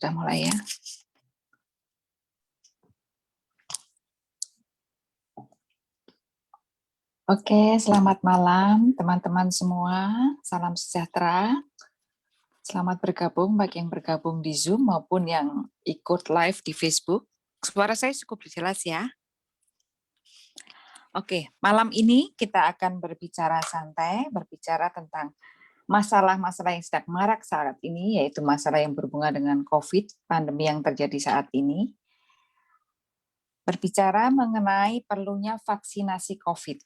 Sudah mulai ya. Oke, selamat malam teman-teman semua. Salam sejahtera. Selamat bergabung bagi yang bergabung di Zoom maupun yang ikut live di Facebook. Suara saya cukup jelas ya. Oke, malam ini kita akan berbicara santai, berbicara tentang masalah-masalah yang sedang marak saat ini, yaitu masalah yang berhubungan dengan COVID, pandemi yang terjadi saat ini. Berbicara mengenai perlunya vaksinasi COVID.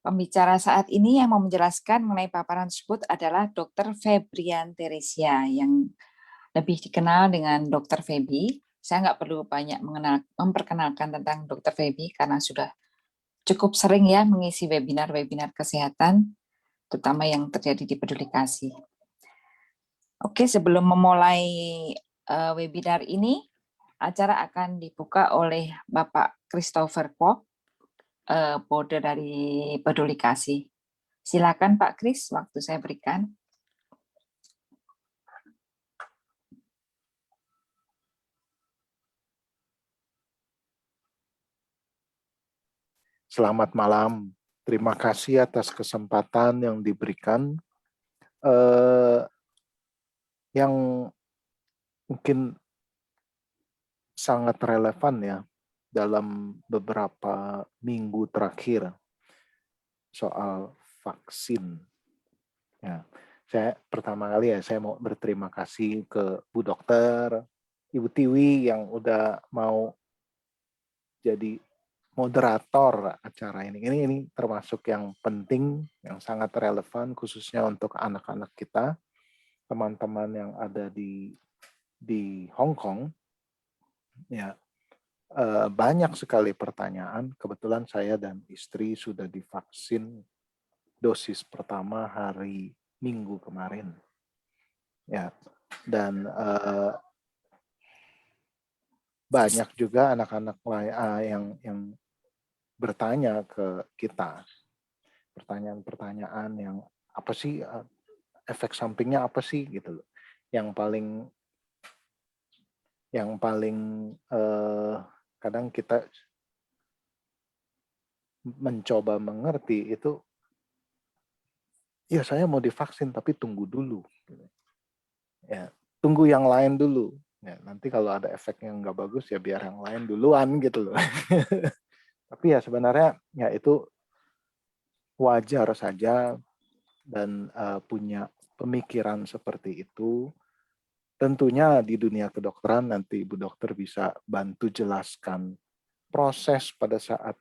Pembicara saat ini yang mau menjelaskan mengenai paparan tersebut adalah Dr. Febrian Teresia yang lebih dikenal dengan Dr. Febi. Saya nggak perlu banyak memperkenalkan tentang Dr. Febi karena sudah cukup sering ya mengisi webinar-webinar kesehatan, terutama yang terjadi di Peduli Kasih. Oke, sebelum memulai webinar ini, acara akan dibuka oleh Bapak Christopher Kwok, Bode dari Peduli Kasih. Silakan Pak Kris, waktu saya berikan. Selamat malam. Terima kasih atas kesempatan yang diberikan. Yang mungkin sangat relevan ya dalam beberapa minggu terakhir soal vaksin. Ya, pertama kali saya mau berterima kasih ke Bu Dokter, Ibu Tiwi yang udah mau jadi moderator acara ini. Ini termasuk yang penting, yang sangat relevan khususnya untuk anak-anak kita, teman-teman yang ada di Hong Kong. Ya, banyak sekali pertanyaan. Kebetulan saya dan istri sudah divaksin dosis pertama hari Minggu kemarin. Ya, dan banyak juga anak-anak yang bertanya ke kita, pertanyaan-pertanyaan yang apa sih efek sampingnya apa sih gitu loh. Yang paling kadang kita mencoba mengerti itu, ya saya mau divaksin tapi tunggu dulu, ya tunggu yang lain dulu. Ya, nanti kalau ada efek yang nggak bagus ya biar yang lain duluan gitu loh. Tapi ya sebenarnya ya itu wajar saja dan punya pemikiran seperti itu. Tentunya di dunia kedokteran nanti Ibu Dokter bisa bantu jelaskan proses pada saat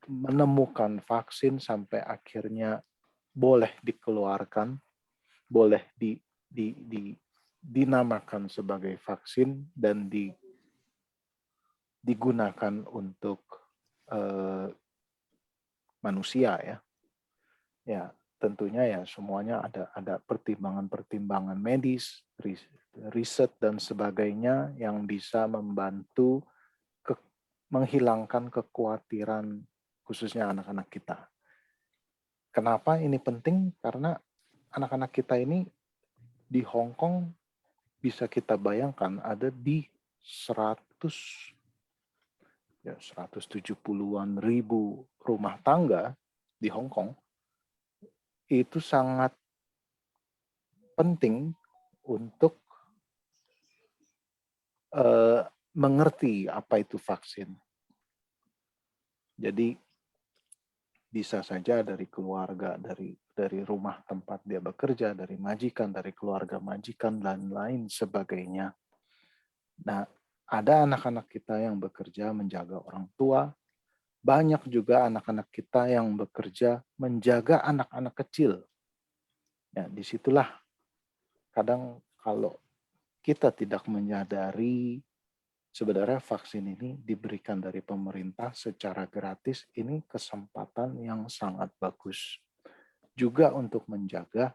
menemukan vaksin sampai akhirnya boleh dikeluarkan, boleh dinamakan sebagai vaksin dan digunakan untuk manusia ya. Ya, tentunya ya semuanya ada pertimbangan-pertimbangan medis, riset dan sebagainya yang bisa membantu menghilangkan kekhawatiran khususnya anak-anak kita. Kenapa ini penting? Karena anak-anak kita ini di Hong Kong bisa kita bayangkan ada di 170-an ribu rumah tangga di Hong Kong. Itu sangat penting untuk mengerti apa itu vaksin. Jadi bisa saja dari keluarga, dari rumah tempat dia bekerja, dari majikan, dari keluarga majikan, dan lain sebagainya. Nah, ada anak-anak kita yang bekerja menjaga orang tua, banyak juga anak-anak kita yang bekerja menjaga anak-anak kecil. Ya, disitulah kadang kalau kita tidak menyadari sebenarnya vaksin ini diberikan dari pemerintah secara gratis, ini kesempatan yang sangat bagus. Juga untuk menjaga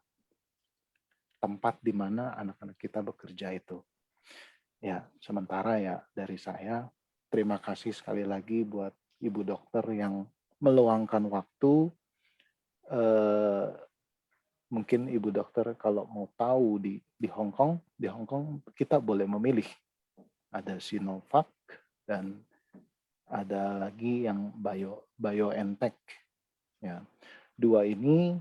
tempat di mana anak-anak kita bekerja itu. Ya, sementara ya dari saya, terima kasih sekali lagi buat Ibu Dokter yang meluangkan waktu mungkin Ibu Dokter kalau mau tahu di Hong Kong kita boleh memilih. Ada Sinovac dan ada lagi yang BioNTech. Ya, dua ini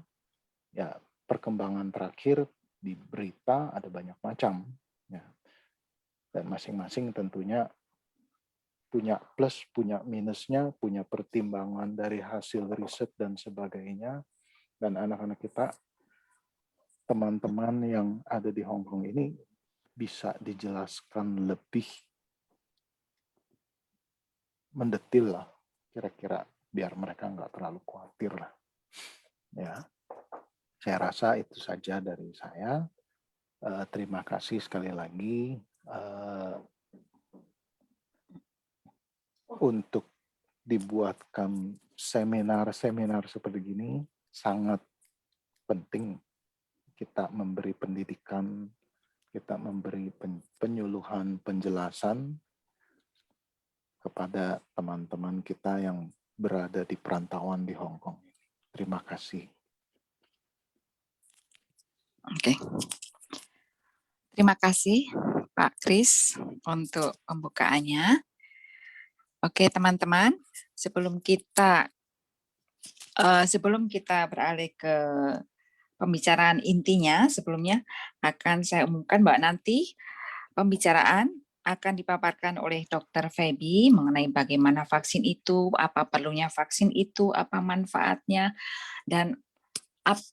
ya perkembangan terakhir di berita ada banyak macam. Ya. Dan masing-masing tentunya punya plus, punya minusnya, punya pertimbangan dari hasil riset dan sebagainya. Dan anak-anak kita, teman-teman yang ada di Hong Kong ini bisa dijelaskan lebih mendetil lah, kira-kira biar mereka nggak terlalu khawatir lah. Ya, saya rasa itu saja dari saya. Terima kasih sekali lagi untuk dibuatkan seminar-seminar seperti ini. Sangat penting kita memberi pendidikan, kita memberi penyuluhan, penjelasan kepada teman-teman kita yang berada di perantauan di Hong Kong. Terima kasih. Oke. Terima kasih Pak Kris untuk pembukaannya. Oke teman-teman, sebelum kita beralih ke pembicaraan intinya, sebelumnya akan saya umumkan bahwa nanti pembicaraan akan dipaparkan oleh Dr. Feby mengenai bagaimana vaksin itu, apa perlunya vaksin itu, apa manfaatnya, dan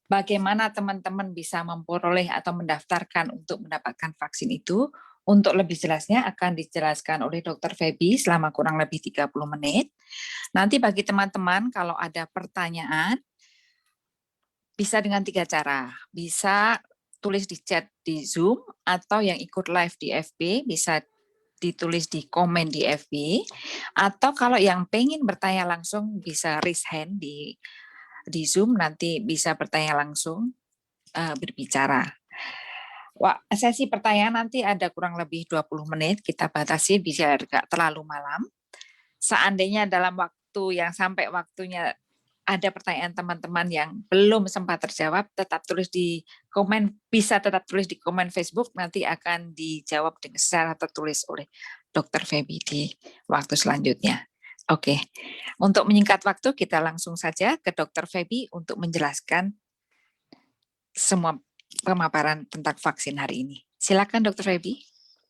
bagaimana teman-teman bisa memperoleh atau mendaftarkan untuk mendapatkan vaksin itu. Untuk lebih jelasnya akan dijelaskan oleh Dr. Feby selama kurang lebih 30 menit. Nanti bagi teman-teman kalau ada pertanyaan, bisa dengan 3 cara. Bisa tulis di chat di Zoom, atau yang ikut live di FB, bisa ditulis di komen di FB, atau kalau yang pengen bertanya langsung bisa raise hand di Zoom, nanti bisa bertanya langsung, berbicara. Wah, sesi pertanyaan nanti ada kurang lebih 20 menit, kita batasi biar tidak terlalu malam. Seandainya dalam waktu yang sampai waktunya ada pertanyaan teman-teman yang belum sempat terjawab, tetap tulis di komen, bisa tetap tulis di komen Facebook, nanti akan dijawab dengan secara tertulis oleh Dr. Feby di waktu selanjutnya. Oke, untuk menyingkat waktu, kita langsung saja ke Dr. Feby untuk menjelaskan semua pemaparan tentang vaksin hari ini. Silakan Dr. Feby.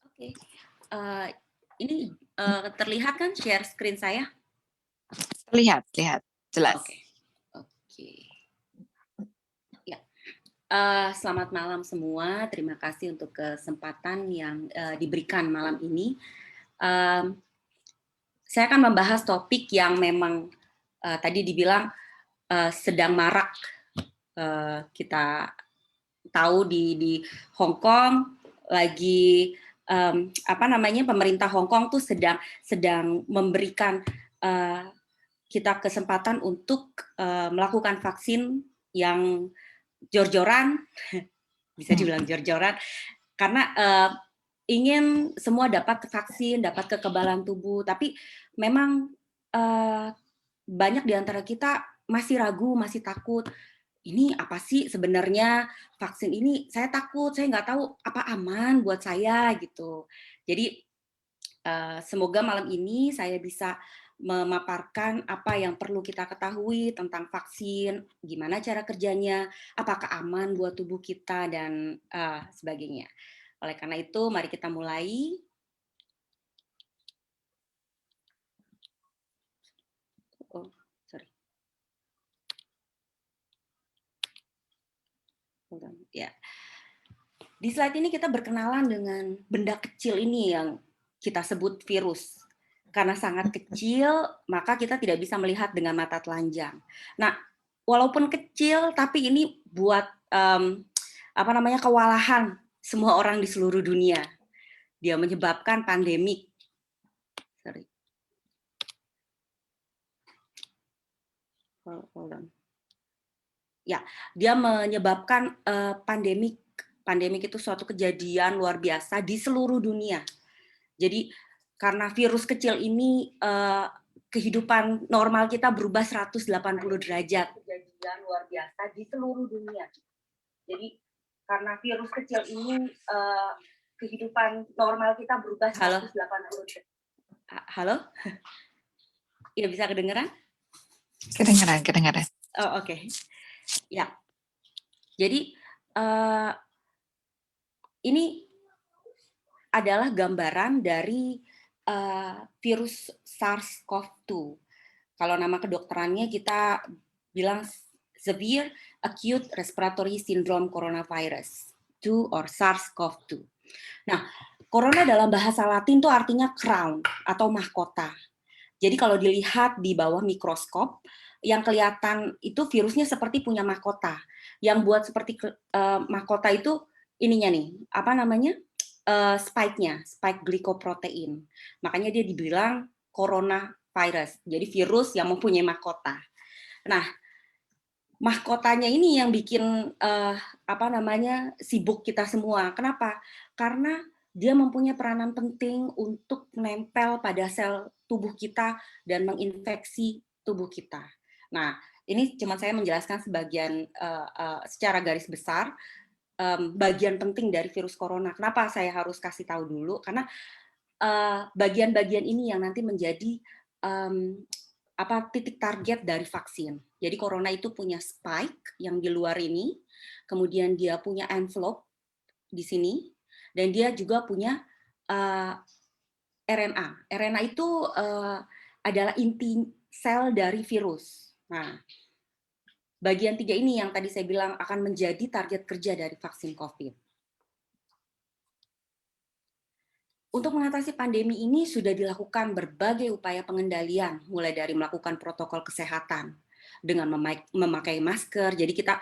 Oke, ini terlihat kan share screen saya? Lihat, jelas. Oke. Ya, selamat malam semua. Terima kasih untuk kesempatan yang diberikan malam ini. Saya akan membahas topik yang memang tadi dibilang sedang marak. Kita tahu di Hong Kong lagi pemerintah Hong Kong tuh sedang memberikan kita kesempatan untuk melakukan vaksin yang jor-joran, bisa dibilang jor-joran, karena ingin semua dapat vaksin, dapat kekebalan tubuh, tapi memang banyak di antara kita masih ragu, masih takut. Ini apa sih sebenarnya vaksin ini? Saya takut, saya nggak tahu apa aman buat saya gitu. Jadi semoga malam ini saya bisa memaparkan apa yang perlu kita ketahui tentang vaksin, gimana cara kerjanya, apakah aman buat tubuh kita dan sebagainya. Oleh karena itu, mari kita mulai. Oh, sorry. Ya. Di slide ini kita berkenalan dengan benda kecil ini yang kita sebut virus. Karena sangat kecil, maka kita tidak bisa melihat dengan mata telanjang. Nah, walaupun kecil, tapi ini buat kewalahan semua orang di seluruh dunia. Dia menyebabkan pandemik. Sorry. Hold on. Ya, dia menyebabkan pandemik. Pandemik itu suatu kejadian luar biasa di seluruh dunia. Jadi karena virus kecil ini kehidupan normal kita berubah 180 derajat. Kejadian luar biasa di seluruh dunia. Jadi karena virus kecil ini kehidupan normal kita berubah 180 derajat. Halo? Ya, bisa kedengeran? Kedengaran. Oh, oke. Ya. Jadi ini adalah gambaran dari virus SARS-CoV-2. Kalau nama kedokterannya kita bilang Severe Acute Respiratory Syndrome Coronavirus 2 or SARS-CoV-2. Nah, corona dalam bahasa Latin itu artinya crown atau mahkota. Jadi kalau dilihat di bawah mikroskop, yang kelihatan itu virusnya seperti punya mahkota. Yang buat seperti mahkota itu ininya nih, apa namanya? Spike-nya, spike glycoprotein. Makanya dia dibilang coronavirus. Jadi virus yang mempunyai mahkota. Nah, mahkotanya ini yang bikin sibuk kita semua. Kenapa? Karena dia mempunyai peranan penting untuk menempel pada sel tubuh kita dan menginfeksi tubuh kita. Nah, ini cuma saya menjelaskan sebagian secara garis besar bagian penting dari virus corona. Kenapa saya harus kasih tahu dulu? Karena bagian-bagian ini yang nanti menjadi titik target dari vaksin. Jadi corona itu punya spike yang di luar ini, kemudian dia punya envelope di sini, dan dia juga punya RNA. RNA itu adalah inti sel dari virus. Nah, bagian 3 ini yang tadi saya bilang akan menjadi target kerja dari vaksin COVID. Untuk mengatasi pandemi ini sudah dilakukan berbagai upaya pengendalian, mulai dari melakukan protokol kesehatan dengan memakai masker. Jadi kita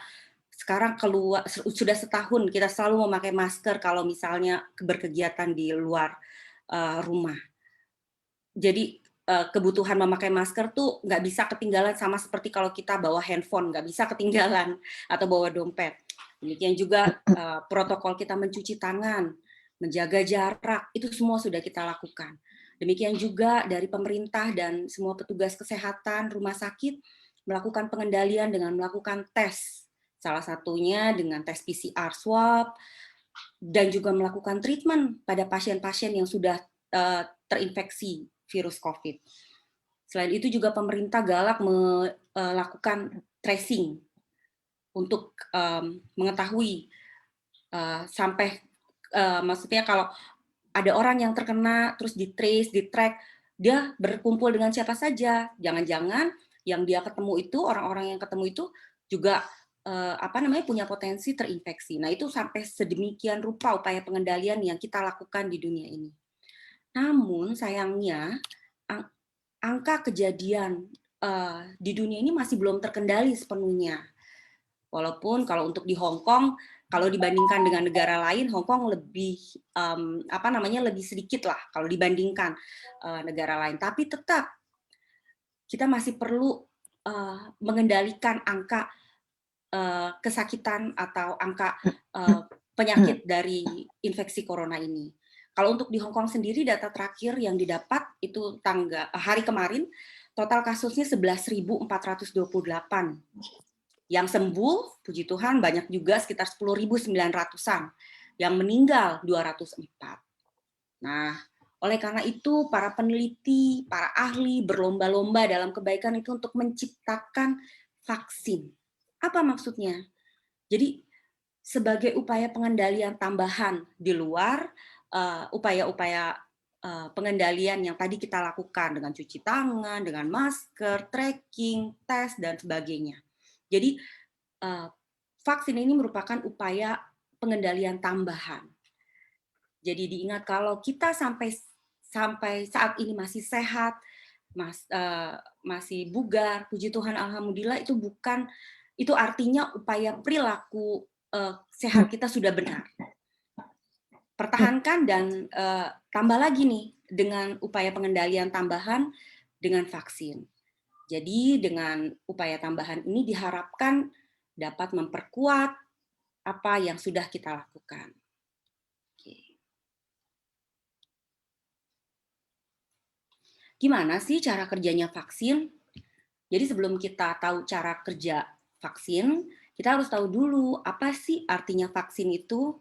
sekarang keluar sudah setahun kita selalu memakai masker kalau misalnya berkegiatan di luar rumah. Jadi kebutuhan memakai masker tuh nggak bisa ketinggalan, sama seperti kalau kita bawa handphone nggak bisa ketinggalan atau bawa dompet. Demikian juga protokol kita mencuci tangan, menjaga jarak, itu semua sudah kita lakukan. Demikian juga dari pemerintah dan semua petugas kesehatan rumah sakit melakukan pengendalian dengan melakukan tes. Salah satunya dengan tes PCR swab dan juga melakukan treatment pada pasien-pasien yang sudah terinfeksi virus COVID. Selain itu juga pemerintah galak melakukan tracing untuk mengetahui sampai maksudnya kalau ada orang yang terkena terus di-trace, di-track, dia berkumpul dengan siapa saja. Jangan-jangan yang dia ketemu itu, orang-orang yang ketemu itu juga punya potensi terinfeksi. Nah, itu sampai sedemikian rupa upaya pengendalian yang kita lakukan di dunia ini. Namun sayangnya angka kejadian di dunia ini masih belum terkendali sepenuhnya. Walaupun kalau untuk di Hong Kong, kalau dibandingkan dengan negara lain, Hong Kong lebih lebih sedikit lah kalau dibandingkan negara lain. Tapi tetap kita masih perlu mengendalikan angka kesakitan atau angka penyakit dari infeksi corona ini. Kalau untuk di Hong Kong sendiri, data terakhir yang didapat itu hari kemarin, total kasusnya 11.428. Yang sembuh, puji Tuhan, banyak juga sekitar 10.900-an. Yang meninggal 204. Nah, oleh karena itu, para peneliti, para ahli berlomba-lomba dalam kebaikan itu untuk menciptakan vaksin. Apa maksudnya? Jadi, sebagai upaya pengendalian tambahan di luar upaya-upaya pengendalian yang tadi kita lakukan dengan cuci tangan, dengan masker, tracking, tes, dan sebagainya. Jadi vaksin ini merupakan upaya pengendalian tambahan. Jadi diingat kalau kita sampai saat ini masih sehat, masih bugar, puji Tuhan, alhamdulillah, itu artinya upaya perilaku sehat kita sudah benar. Pertahankan dan tambah lagi nih dengan upaya pengendalian tambahan dengan vaksin. Jadi dengan upaya tambahan ini diharapkan dapat memperkuat apa yang sudah kita lakukan. Oke. Gimana sih cara kerjanya vaksin? Jadi sebelum kita tahu cara kerja vaksin, kita harus tahu dulu apa sih artinya vaksin itu.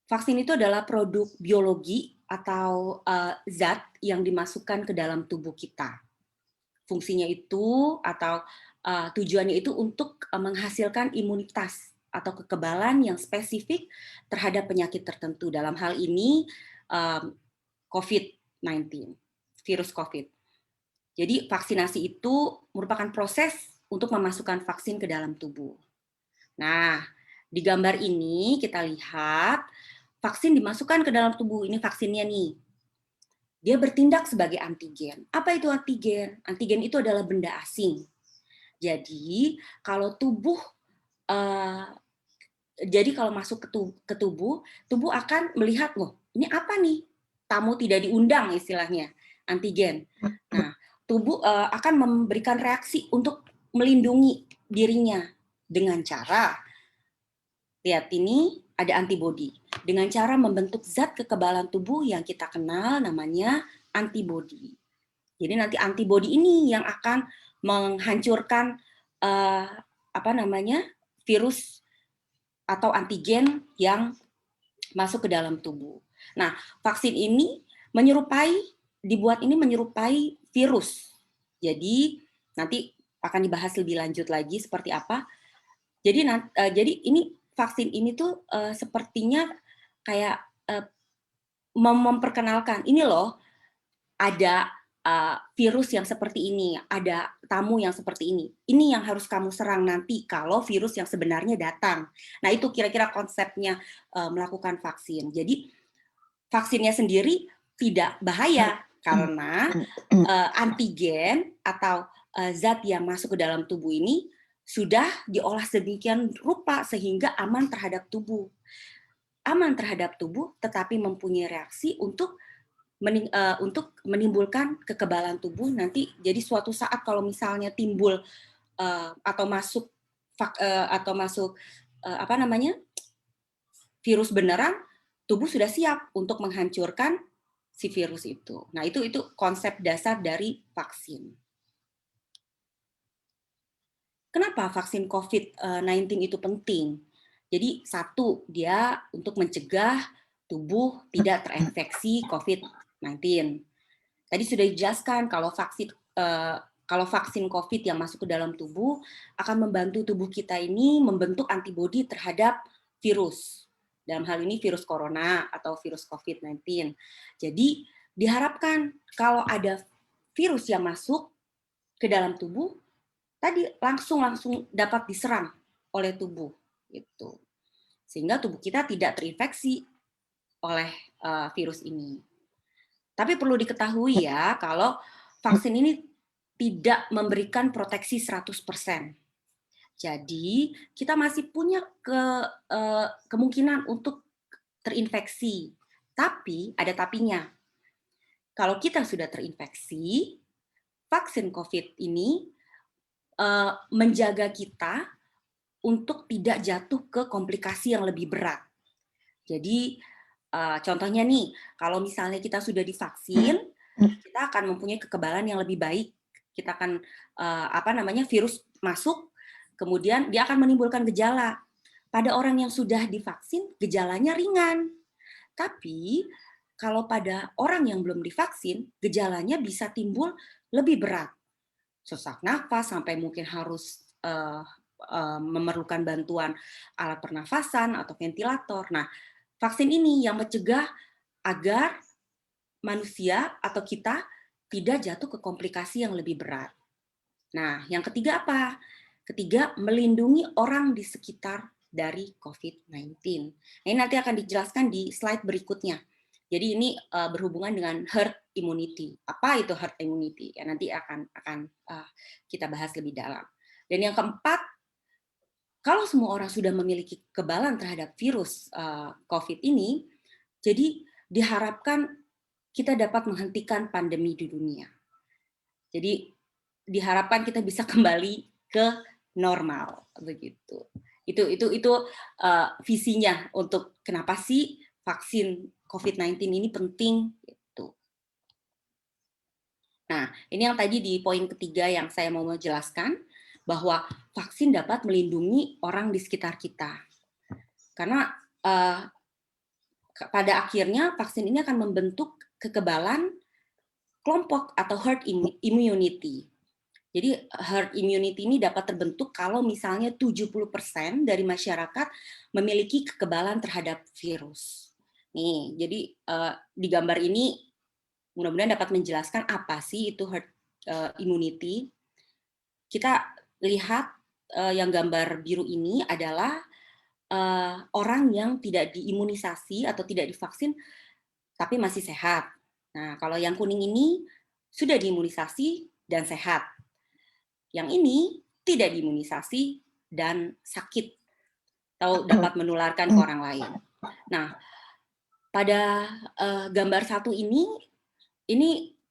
Vaksin itu adalah produk biologi atau zat yang dimasukkan ke dalam tubuh kita. Fungsinya itu atau tujuannya itu untuk menghasilkan imunitas atau kekebalan yang spesifik terhadap penyakit tertentu. Dalam hal ini COVID-19, virus COVID. Jadi vaksinasi itu merupakan proses untuk memasukkan vaksin ke dalam tubuh. Nah, di gambar ini kita lihat vaksin dimasukkan ke dalam tubuh. Ini vaksinnya nih. Dia bertindak sebagai antigen. Apa itu antigen? Antigen itu adalah benda asing. Jadi kalau kalau masuk ke tubuh, tubuh akan melihat, loh, ini apa nih? Tamu tidak diundang istilahnya, antigen. Nah, tubuh akan memberikan reaksi untuk melindungi dirinya dengan cara, lihat ini ada antibodi. Dengan cara membentuk zat kekebalan tubuh yang kita kenal namanya antibodi. Jadi nanti antibodi ini yang akan menghancurkan virus atau antigen yang masuk ke dalam tubuh. Nah, vaksin ini dibuat menyerupai virus. Jadi nanti akan dibahas lebih lanjut lagi seperti apa. Jadi ini vaksin ini tuh sepertinya kayak memperkenalkan, ini loh ada virus yang seperti ini, ada tamu yang seperti ini. Ini yang harus kamu serang nanti kalau virus yang sebenarnya datang. Nah, itu kira-kira konsepnya melakukan vaksin. Jadi vaksinnya sendiri tidak bahaya karena antigen atau zat yang masuk ke dalam tubuh ini sudah diolah sedemikian rupa sehingga aman terhadap tubuh. Aman terhadap tubuh, tetapi mempunyai reaksi untuk menimbulkan kekebalan tubuh nanti. Jadi suatu saat kalau misalnya timbul atau masuk virus beneran, tubuh sudah siap untuk menghancurkan si virus itu. Nah, itu konsep dasar dari vaksin. Kenapa vaksin COVID-19 itu penting? Jadi satu, dia untuk mencegah tubuh tidak terinfeksi COVID-19. Tadi sudah dijelaskan kalau vaksin COVID yang masuk ke dalam tubuh akan membantu tubuh kita ini membentuk antibodi terhadap virus. Dalam hal ini virus corona atau virus COVID-19. Jadi diharapkan kalau ada virus yang masuk ke dalam tubuh, tadi langsung dapat diserang oleh tubuh. Gitu. Sehingga tubuh kita tidak terinfeksi oleh virus ini. Tapi perlu diketahui ya, kalau vaksin ini tidak memberikan proteksi 100%. Jadi, kita masih punya kemungkinan untuk terinfeksi. Tapi, ada tapinya. Kalau kita sudah terinfeksi, vaksin COVID ini menjaga kita untuk tidak jatuh ke komplikasi yang lebih berat. Jadi, contohnya nih, kalau misalnya kita sudah divaksin, kita akan mempunyai kekebalan yang lebih baik. Kita akan virus masuk, kemudian dia akan menimbulkan gejala. Pada orang yang sudah divaksin, gejalanya ringan. Tapi kalau pada orang yang belum divaksin, gejalanya bisa timbul lebih berat. Sesak nafas sampai mungkin harus memerlukan bantuan alat pernafasan atau ventilator. Nah, vaksin ini yang mencegah agar manusia atau kita tidak jatuh ke komplikasi yang lebih berat. Nah, yang ketiga apa? Ketiga, melindungi orang di sekitar dari COVID-19. Nah, ini nanti akan dijelaskan di slide berikutnya. Jadi ini berhubungan dengan herd immunity. Apa itu herd immunity? Ya, nanti akan kita bahas lebih dalam. Dan yang keempat, kalau semua orang sudah memiliki kekebalan terhadap virus COVID ini, jadi diharapkan kita dapat menghentikan pandemi di dunia. Jadi diharapkan kita bisa kembali ke normal, begitu. Itu visinya untuk kenapa sih vaksin COVID-19 ini penting. Gitu. Nah, ini yang tadi di poin ketiga yang saya mau menjelaskan bahwa vaksin dapat melindungi orang di sekitar kita. Karena pada akhirnya vaksin ini akan membentuk kekebalan kelompok atau herd immunity. Jadi herd immunity ini dapat terbentuk kalau misalnya 70% dari masyarakat memiliki kekebalan terhadap virus. Nih, jadi di gambar ini mudah-mudahan dapat menjelaskan apa sih itu herd immunity. Kita lihat yang gambar biru ini adalah orang yang tidak diimunisasi atau tidak divaksin tapi masih sehat. Nah, kalau yang kuning ini sudah diimunisasi dan sehat. Yang ini tidak diimunisasi dan sakit atau dapat menularkan ke orang lain. Nah, pada gambar satu ini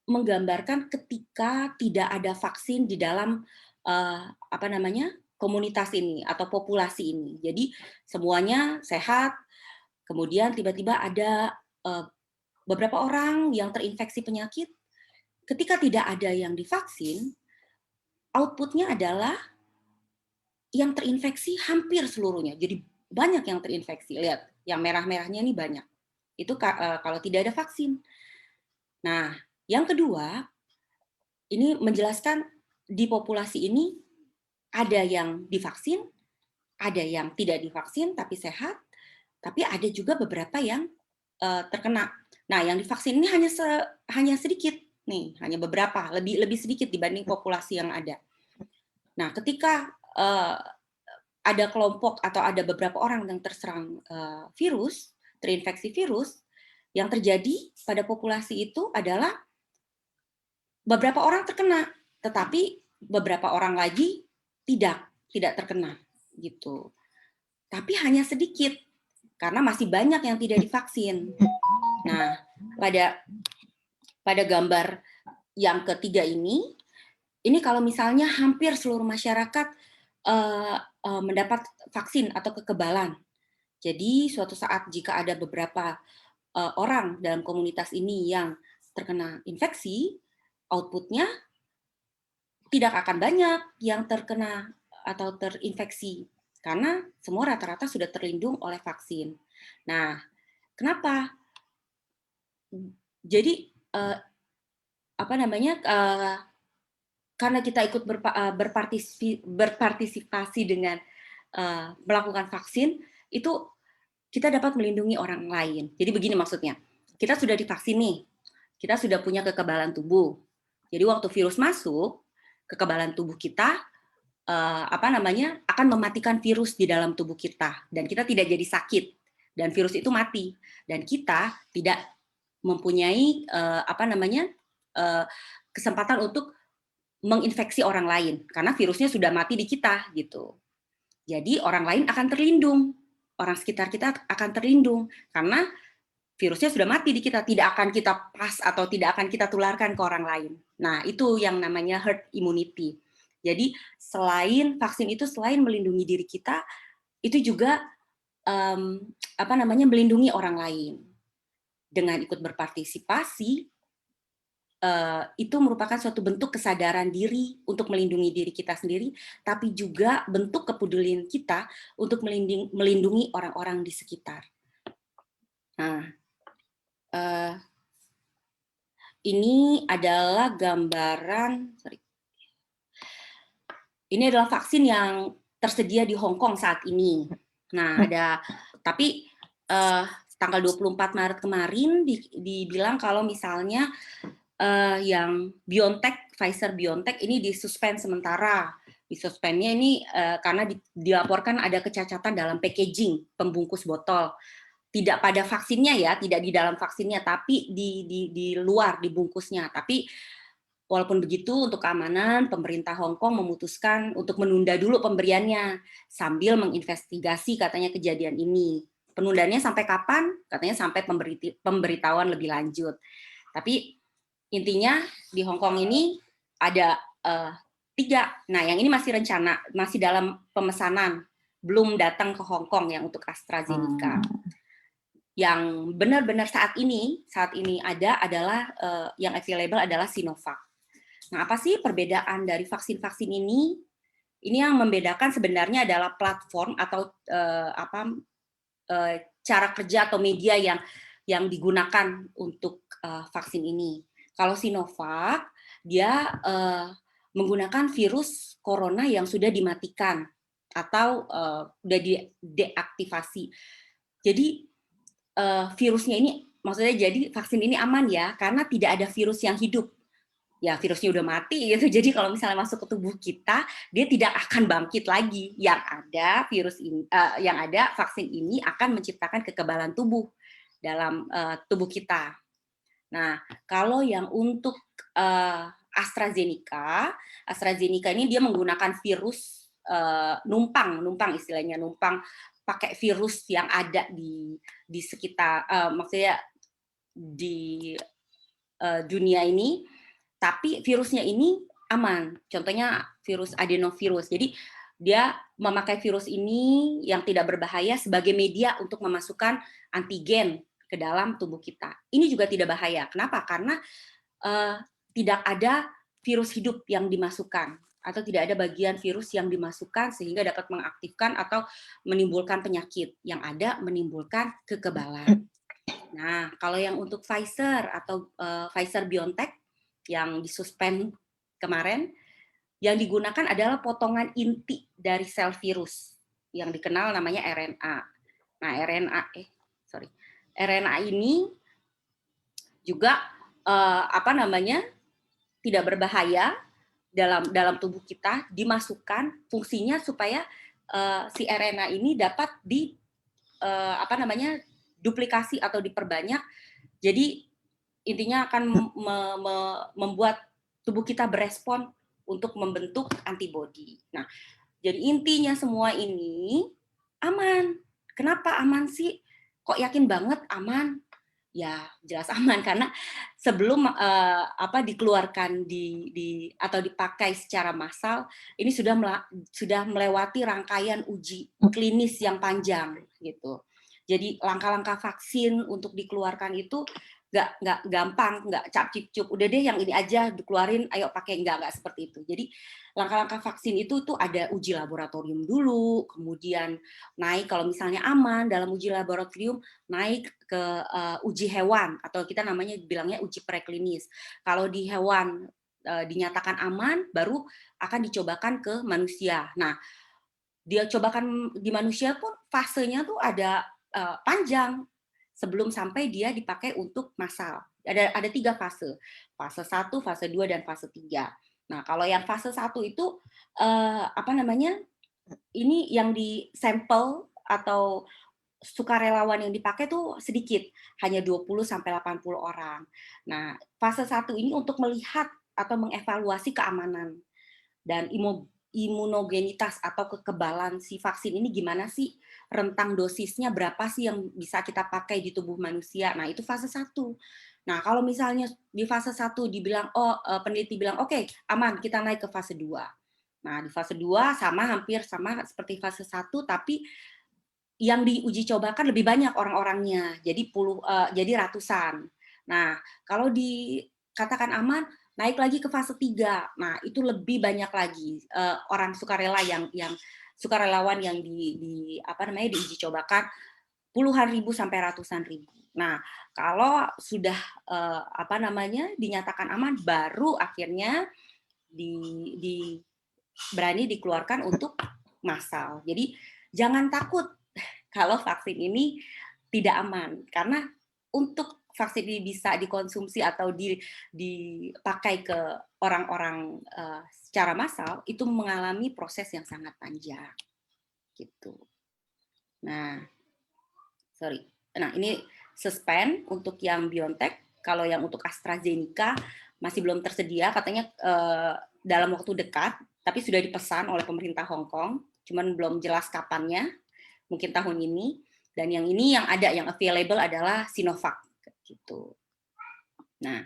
menggambarkan ketika tidak ada vaksin di dalam komunitas ini atau populasi ini. Jadi semuanya sehat, kemudian tiba-tiba ada beberapa orang yang terinfeksi penyakit. Ketika tidak ada yang divaksin, outputnya adalah yang terinfeksi hampir seluruhnya. Jadi banyak yang terinfeksi. Lihat, yang merah-merahnya ini banyak. Itu kalau tidak ada vaksin. Nah, yang kedua, ini menjelaskan di populasi ini ada yang divaksin, ada yang tidak divaksin tapi sehat, tapi ada juga beberapa yang terkena. Nah, yang divaksin ini hanya sedikit nih, hanya beberapa, lebih sedikit dibanding populasi yang ada. Nah, ketika ada kelompok atau ada beberapa orang yang terserang virus, terinfeksi virus, yang terjadi pada populasi itu adalah beberapa orang terkena, tetapi beberapa orang lagi tidak terkena gitu. Tapi hanya sedikit karena masih banyak yang tidak divaksin. Nah, pada gambar yang ketiga ini kalau misalnya hampir seluruh masyarakat mendapat vaksin atau kekebalan. Jadi suatu saat jika ada beberapa orang dalam komunitas ini yang terkena infeksi, outputnya tidak akan banyak yang terkena atau terinfeksi karena semua rata-rata sudah terlindung oleh vaksin. Nah, kenapa? Jadi karena kita ikut berpartisipasi dengan melakukan vaksin, itu kita dapat melindungi orang lain. Jadi begini maksudnya, kita sudah divaksin nih, kita sudah punya kekebalan tubuh. Jadi waktu virus masuk, kekebalan tubuh kita akan mematikan virus di dalam tubuh kita dan kita tidak jadi sakit dan virus itu mati dan kita tidak mempunyai kesempatan untuk menginfeksi orang lain karena virusnya sudah mati di kita gitu. Jadi orang lain akan terlindung, orang sekitar kita akan terlindung karena virusnya sudah mati di kita, tidak akan kita pas atau tidak akan kita tularkan ke orang lain. Nah, itu yang namanya herd immunity. Jadi selain vaksin itu selain melindungi diri kita, itu juga melindungi orang lain. Dengan ikut berpartisipasi, itu merupakan suatu bentuk kesadaran diri untuk melindungi diri kita sendiri, tapi juga bentuk kepedulian kita untuk melindungi orang-orang di sekitar. Nah, ini adalah gambaran, ini adalah vaksin yang tersedia di Hong Kong saat ini. Nah, tapi tanggal 24 Maret kemarin dibilang kalau misalnya yang Pfizer-BioNTech ini disuspend sementara. Disuspendnya ini karena dilaporkan ada kecacatan dalam packaging pembungkus botol. Tidak pada vaksinnya ya, tidak di dalam vaksinnya, tapi di luar, di bungkusnya. Tapi walaupun begitu, untuk keamanan, pemerintah Hong Kong memutuskan untuk menunda dulu pemberiannya sambil menginvestigasi katanya kejadian ini. Penundaannya sampai kapan? Katanya sampai pemberitahuan lebih lanjut. Tapi intinya di Hong Kong ini ada 3. Nah, yang ini masih rencana, masih dalam pemesanan, belum datang ke Hong Kong yang untuk AstraZeneca. Yang benar-benar saat ini ada adalah yang available adalah Sinovac. Nah, apa sih perbedaan dari vaksin-vaksin ini? Ini yang membedakan sebenarnya adalah platform atau cara kerja atau media yang digunakan untuk vaksin ini. Kalau Sinovac, dia menggunakan virus corona yang sudah dimatikan atau sudah deaktivasi. Jadi virusnya ini, maksudnya jadi vaksin ini aman ya, karena tidak ada virus yang hidup. Ya virusnya udah mati gitu. Jadi kalau misalnya masuk ke tubuh kita, dia tidak akan bangkit lagi. Yang ada virus ini, yang ada vaksin ini akan menciptakan kekebalan tubuh dalam tubuh kita. Nah, kalau yang untuk AstraZeneca ini dia menggunakan virus numpang istilahnya, numpang pakai virus yang ada di sekitar, maksudnya di dunia ini. Tapi virusnya ini aman. Contohnya virus adenovirus. Jadi dia memakai virus ini yang tidak berbahaya sebagai media untuk memasukkan antigen ke dalam tubuh kita. Ini juga tidak bahaya. Kenapa? Karena tidak ada virus hidup yang dimasukkan atau tidak ada bagian virus yang dimasukkan sehingga dapat mengaktifkan atau menimbulkan penyakit. Yang ada menimbulkan kekebalan. Nah, kalau yang untuk Pfizer atau Pfizer-BioNTech yang disuspend kemarin, yang digunakan adalah potongan inti dari sel virus yang dikenal namanya RNA. Nah, RNA ini juga tidak berbahaya dalam tubuh kita, dimasukkan fungsinya supaya si RNA ini dapat duplikasi atau diperbanyak. Jadi intinya akan membuat tubuh kita berespon untuk membentuk antibodi. Nah, jadi intinya semua ini aman. Kenapa aman sih? Kok yakin banget aman? Ya, jelas aman karena sebelum dikeluarkan atau dipakai secara massal, ini sudah melewati rangkaian uji klinis yang panjang gitu. Jadi langkah-langkah vaksin untuk dikeluarkan itu nggak gampang, nggak cap-cip-cup, udah deh yang ini aja dikeluarin, ayo pakai, nggak seperti itu. Jadi langkah-langkah vaksin itu tuh ada uji laboratorium dulu, kemudian naik kalau misalnya aman dalam uji laboratorium, naik ke uji hewan atau kita namanya bilangnya uji preklinis. Kalau di hewan dinyatakan aman, baru akan dicobakan ke manusia. Nah, dia cobakan di manusia pun fasenya tuh ada panjang sebelum sampai dia dipakai untuk massal. Ada 3 fase. Fase 1, fase 2, dan fase 3. Nah, kalau yang fase 1 itu ini yang di sampel atau sukarelawan yang dipakai tuh sedikit, hanya 20 sampai 80 orang. Nah, fase 1 ini untuk melihat atau mengevaluasi keamanan dan imunogenitas atau kekebalan si vaksin ini gimana sih, rentang dosisnya berapa sih yang bisa kita pakai di tubuh manusia. Nah, itu fase 1. Nah, kalau misalnya di fase 1 dibilang, peneliti bilang, oke, aman, kita naik ke fase 2. Nah, di fase 2 hampir sama seperti fase 1, tapi yang diuji cobakan lebih banyak orang-orangnya, jadi ratusan. Nah, kalau dikatakan aman, naik lagi ke fase 3. Nah, itu lebih banyak lagi orang sukarelawan yang diuji cobakan, puluhan ribu sampai ratusan ribu. Nah, kalau sudah dinyatakan aman, baru akhirnya berani dikeluarkan untuk massal. Jadi jangan takut kalau vaksin ini tidak aman, karena untuk vaksin ini bisa dikonsumsi atau dipakai ke orang-orang secara massal, itu mengalami proses yang sangat panjang, gitu. Nah, ini suspend untuk yang BioNTech. Kalau yang untuk AstraZeneca masih belum tersedia, katanya dalam waktu dekat, tapi sudah dipesan oleh pemerintah Hong Kong, cuman belum jelas kapannya, mungkin tahun ini. Dan yang ini yang ada, yang available adalah Sinovac. Gitu. Nah,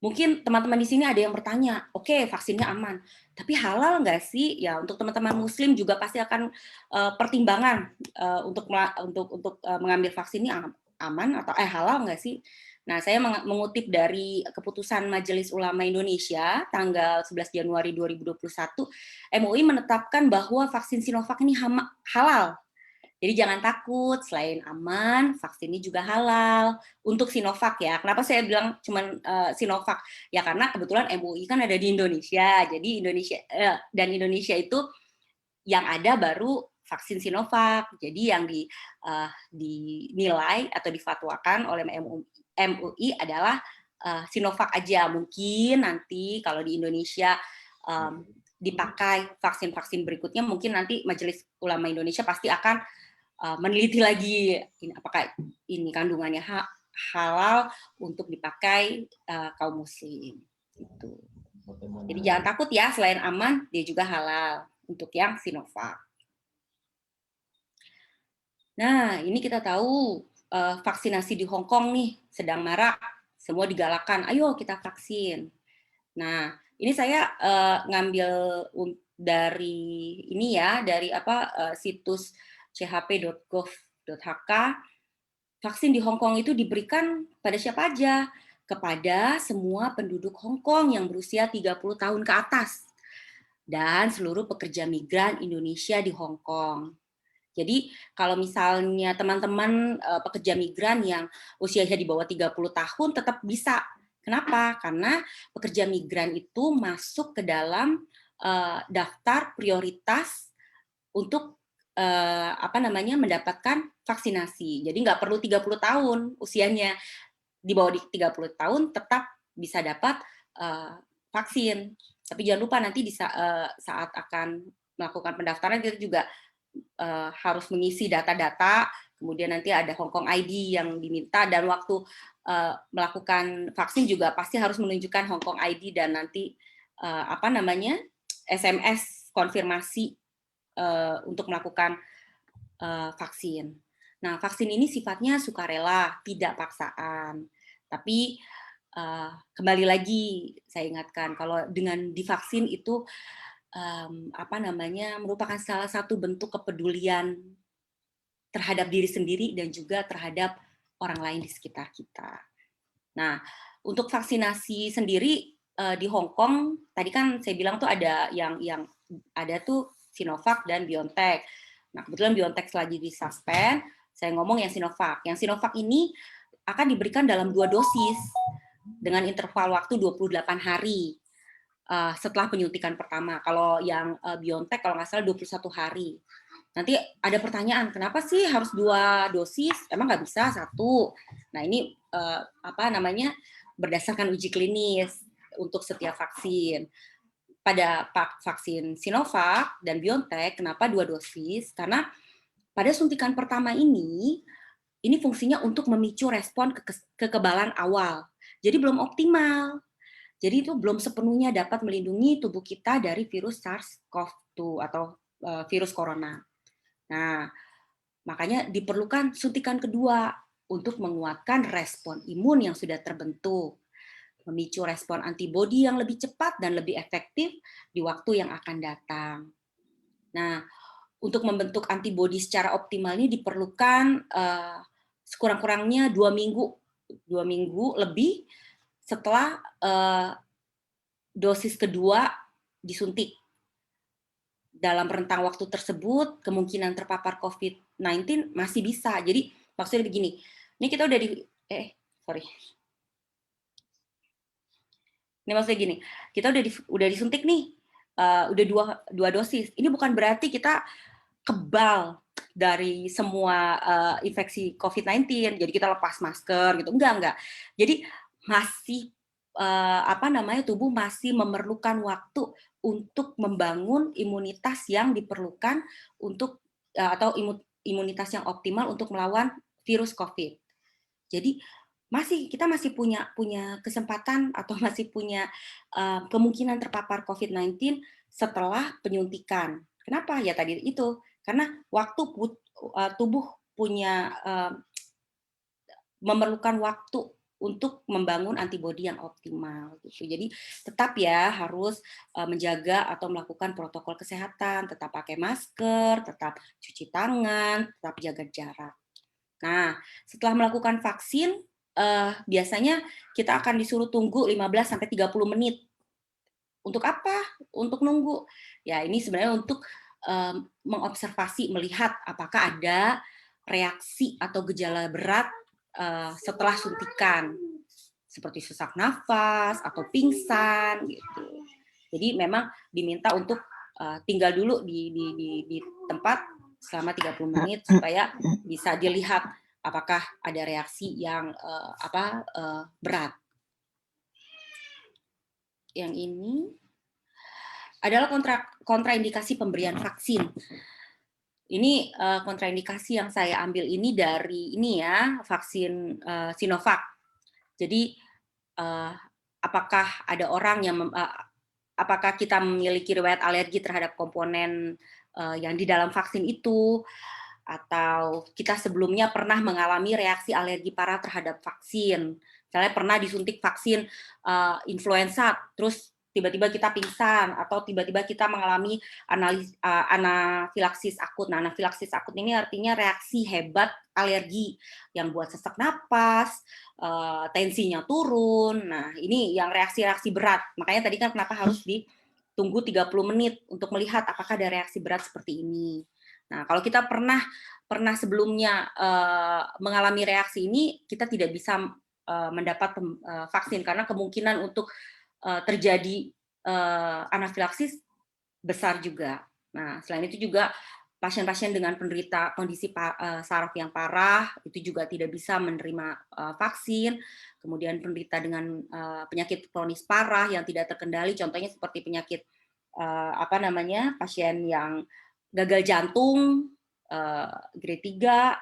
mungkin teman-teman di sini ada yang bertanya, oke, vaksinnya aman, tapi halal nggak sih? Ya, untuk teman-teman Muslim juga pasti akan pertimbangan untuk mengambil vaksin ini aman atau halal nggak sih? Nah, saya mengutip dari keputusan Majelis Ulama Indonesia tanggal 11 Januari 2021, MUI menetapkan bahwa vaksin Sinovac ini halal. Jadi jangan takut, selain aman, vaksin ini juga halal untuk Sinovac ya. Kenapa saya bilang cuman Sinovac? Ya karena kebetulan MUI kan ada di Indonesia. Jadi Indonesia itu yang ada baru vaksin Sinovac. Jadi yang dinilai atau difatwakan oleh MUI adalah Sinovac aja. Mungkin nanti kalau di Indonesia dipakai vaksin-vaksin berikutnya, mungkin nanti Majelis Ulama Indonesia pasti akan meneliti lagi apakah ini kandungannya halal untuk dipakai kaum muslim. Gitu. Jadi jangan takut ya, selain aman, dia juga halal untuk yang Sinovac. Nah, ini kita tahu vaksinasi di Hong Kong nih sedang marak, semua digalakan, ayo kita vaksin. Nah, ini saya ngambil dari ini ya, dari situs chp.gov.hk. Vaksin di Hong Kong itu diberikan pada siapa aja? Kepada semua penduduk Hong Kong yang berusia 30 tahun ke atas dan seluruh pekerja migran Indonesia di Hong Kong. Jadi kalau misalnya teman-teman pekerja migran yang usianya di bawah 30 tahun tetap bisa. Kenapa? Karena pekerja migran itu masuk ke dalam daftar prioritas untuk mendapatkan vaksinasi. Jadi nggak perlu 30 tahun usianya, di bawah 30 tahun tetap bisa dapat vaksin. Tapi jangan lupa nanti saat akan melakukan pendaftaran kita juga harus mengisi data-data, kemudian nanti ada Hong Kong ID yang diminta, dan waktu melakukan vaksin juga pasti harus menunjukkan Hong Kong ID dan nanti SMS konfirmasi untuk melakukan vaksin. Nah, vaksin ini sifatnya sukarela, tidak paksaan. Tapi kembali lagi saya ingatkan, kalau dengan divaksin itu merupakan salah satu bentuk kepedulian terhadap diri sendiri dan juga terhadap orang lain di sekitar kita. Nah, untuk vaksinasi sendiri di Hong Kong, tadi kan saya bilang tuh ada yang ada tuh Sinovac dan BioNTech. Nah, kebetulan BioNTech lagi disuspend, saya ngomong yang Sinovac. Yang Sinovac ini akan diberikan dalam 2 dosis dengan interval waktu 28 hari setelah penyuntikan pertama. Kalau yang BioNTech kalau nggak salah 21 hari. Nanti ada pertanyaan, kenapa sih harus 2 dosis? Emang nggak bisa 1? Nah, ini berdasarkan uji klinis untuk setiap vaksin. Pada vaksin Sinovac dan BioNTech, kenapa 2 dosis? Karena pada suntikan pertama ini fungsinya untuk memicu respon kekebalan awal. Jadi belum optimal. Jadi itu belum sepenuhnya dapat melindungi tubuh kita dari virus SARS-CoV-2 atau virus corona. Nah, makanya diperlukan suntikan kedua untuk menguatkan respon imun yang sudah terbentuk, memicu respon antibodi yang lebih cepat dan lebih efektif di waktu yang akan datang. Nah, untuk membentuk antibodi secara optimal ini diperlukan sekurang-kurangnya 2 minggu lebih setelah dosis kedua disuntik. Dalam rentang waktu tersebut, kemungkinan terpapar COVID-19 masih bisa. Jadi maksudnya begini, ini kita udah Ini maksudnya gini, kita udah disuntik nih, udah dua dosis. Ini bukan berarti kita kebal dari semua infeksi COVID-19, jadi kita lepas masker gitu, enggak. Jadi masih tubuh masih memerlukan waktu untuk membangun imunitas yang diperlukan untuk atau imunitas yang optimal untuk melawan virus COVID. Jadi kita masih punya kesempatan atau masih punya kemungkinan terpapar COVID-19 setelah penyuntikan. Kenapa? Ya tadi itu, karena waktu tubuh memerlukan waktu untuk membangun antibodi yang optimal gitu. Jadi tetap ya harus menjaga atau melakukan protokol kesehatan, tetap pakai masker, tetap cuci tangan, tetap jaga jarak. Nah, setelah melakukan vaksin, biasanya kita akan disuruh tunggu 15 sampai 30 menit. Untuk apa? Untuk nunggu. Ya, ini sebenarnya untuk mengobservasi, melihat apakah ada reaksi atau gejala berat setelah suntikan, seperti sesak nafas atau pingsan gitu. Jadi memang diminta untuk tinggal dulu di tempat selama 30 menit supaya bisa dilihat apakah ada reaksi yang berat. Yang ini adalah kontraindikasi pemberian vaksin. Ini kontraindikasi yang saya ambil ini dari ini ya, vaksin Sinovac. Jadi apakah ada orang yang apakah kita memiliki riwayat alergi terhadap komponen yang di dalam vaksin itu, atau kita sebelumnya pernah mengalami reaksi alergi parah terhadap vaksin. Misalnya pernah disuntik vaksin influenza, terus tiba-tiba kita pingsan, atau tiba-tiba kita mengalami anafilaksis akut. Nah, anafilaksis akut ini artinya reaksi hebat alergi yang buat sesak napas, tensinya turun. Nah, ini yang reaksi-reaksi berat. Makanya tadi kan kenapa harus ditunggu 30 menit untuk melihat apakah ada reaksi berat seperti ini. Nah, kalau kita pernah sebelumnya mengalami reaksi ini, kita tidak bisa mendapat vaksin karena kemungkinan untuk terjadi anafilaksis besar juga. Nah, selain itu juga pasien-pasien dengan penderita kondisi saraf yang parah itu juga tidak bisa menerima vaksin. Kemudian penderita dengan penyakit kronis parah yang tidak terkendali, contohnya seperti penyakit pasien yang gagal jantung grade 3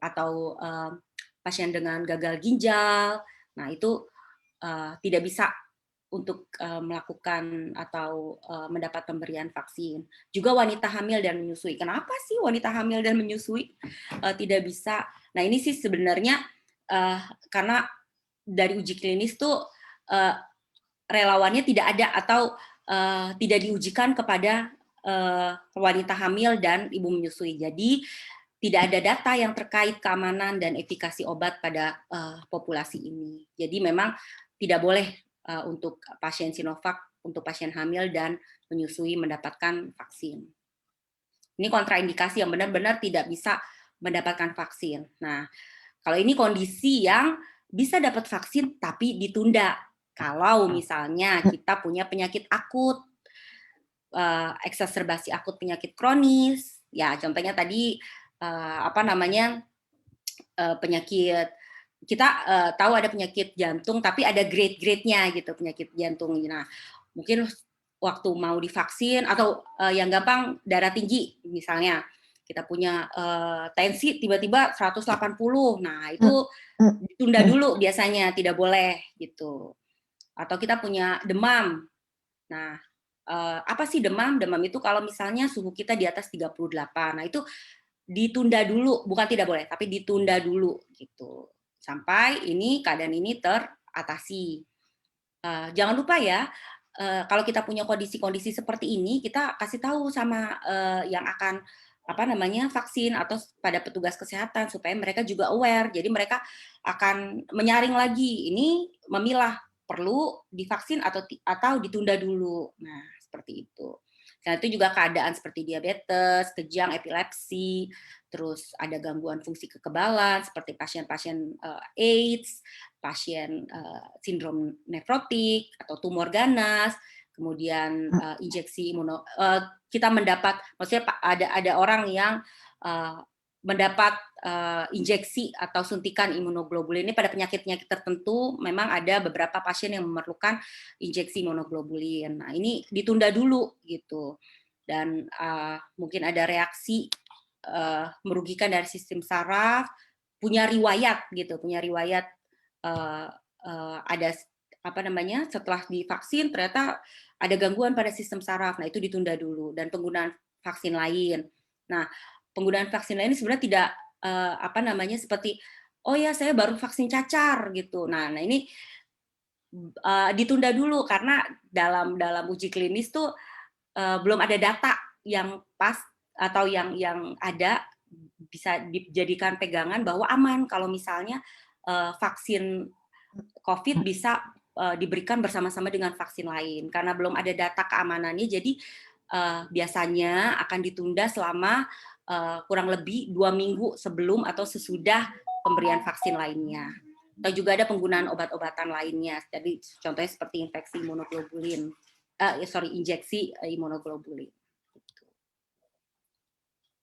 atau pasien dengan gagal ginjal. Nah, itu tidak bisa untuk melakukan atau mendapat pemberian vaksin. Juga wanita hamil dan menyusui. Kenapa sih wanita hamil dan menyusui tidak bisa? Nah, ini sih sebenarnya karena dari uji klinis tuh relawannya tidak ada atau tidak diujikan kepada wanita hamil dan ibu menyusui. Jadi tidak ada data yang terkait keamanan dan efikasi obat pada populasi ini. Jadi memang tidak boleh untuk pasien Sinovac, untuk pasien hamil dan menyusui mendapatkan vaksin. Ini kontraindikasi yang benar-benar tidak bisa mendapatkan vaksin. Nah, kalau ini kondisi yang bisa dapat vaksin tapi ditunda. Kalau misalnya kita punya penyakit akut, eksaserbasi akut penyakit kronis, ya contohnya tadi penyakit, kita tahu ada penyakit jantung tapi ada grade-grade-nya gitu, penyakit jantung. Nah, mungkin waktu mau divaksin atau yang gampang darah tinggi misalnya, kita punya tensi tiba-tiba 180. Nah, itu ditunda dulu biasanya, tidak boleh gitu. Atau kita punya demam. Nah, apa sih demam? Demam itu kalau misalnya suhu kita di atas 38. Nah, itu ditunda dulu, bukan tidak boleh, tapi ditunda dulu gitu. Sampai keadaan ini teratasi. Jangan lupa ya, kalau kita punya kondisi-kondisi seperti ini, kita kasih tahu sama yang akan vaksin atau pada petugas kesehatan supaya mereka juga aware. Jadi mereka akan menyaring lagi, ini memilah perlu divaksin atau ditunda dulu. Nah, seperti itu. Nah, itu juga keadaan seperti diabetes, kejang, epilepsi, terus ada gangguan fungsi kekebalan seperti pasien-pasien AIDS, pasien sindrom nefrotik atau tumor ganas, kemudian injeksi kita mendapat, maksudnya ada orang yang mendapat injeksi atau suntikan imunoglobulin ini pada penyakit-penyakit tertentu, memang ada beberapa pasien yang memerlukan injeksi imunoglobulin. Nah, ini ditunda dulu gitu. Dan mungkin ada reaksi merugikan dari sistem saraf, punya riwayat ada setelah divaksin ternyata ada gangguan pada sistem saraf. Nah, itu ditunda dulu, dan penggunaan vaksin lain. Nah, penggunaan vaksin lain sebenarnya tidak seperti saya baru vaksin cacar gitu. Nah ini ditunda dulu karena dalam uji klinis tuh belum ada data yang pas atau yang ada bisa dijadikan pegangan bahwa aman kalau misalnya vaksin COVID bisa diberikan bersama-sama dengan vaksin lain karena belum ada data keamanannya. Jadi biasanya akan ditunda selama kurang lebih 2 minggu sebelum atau sesudah pemberian vaksin lainnya. Atau juga ada penggunaan obat-obatan lainnya. Jadi contohnya seperti infeksi imunoglobulin, injeksi imunoglobulin.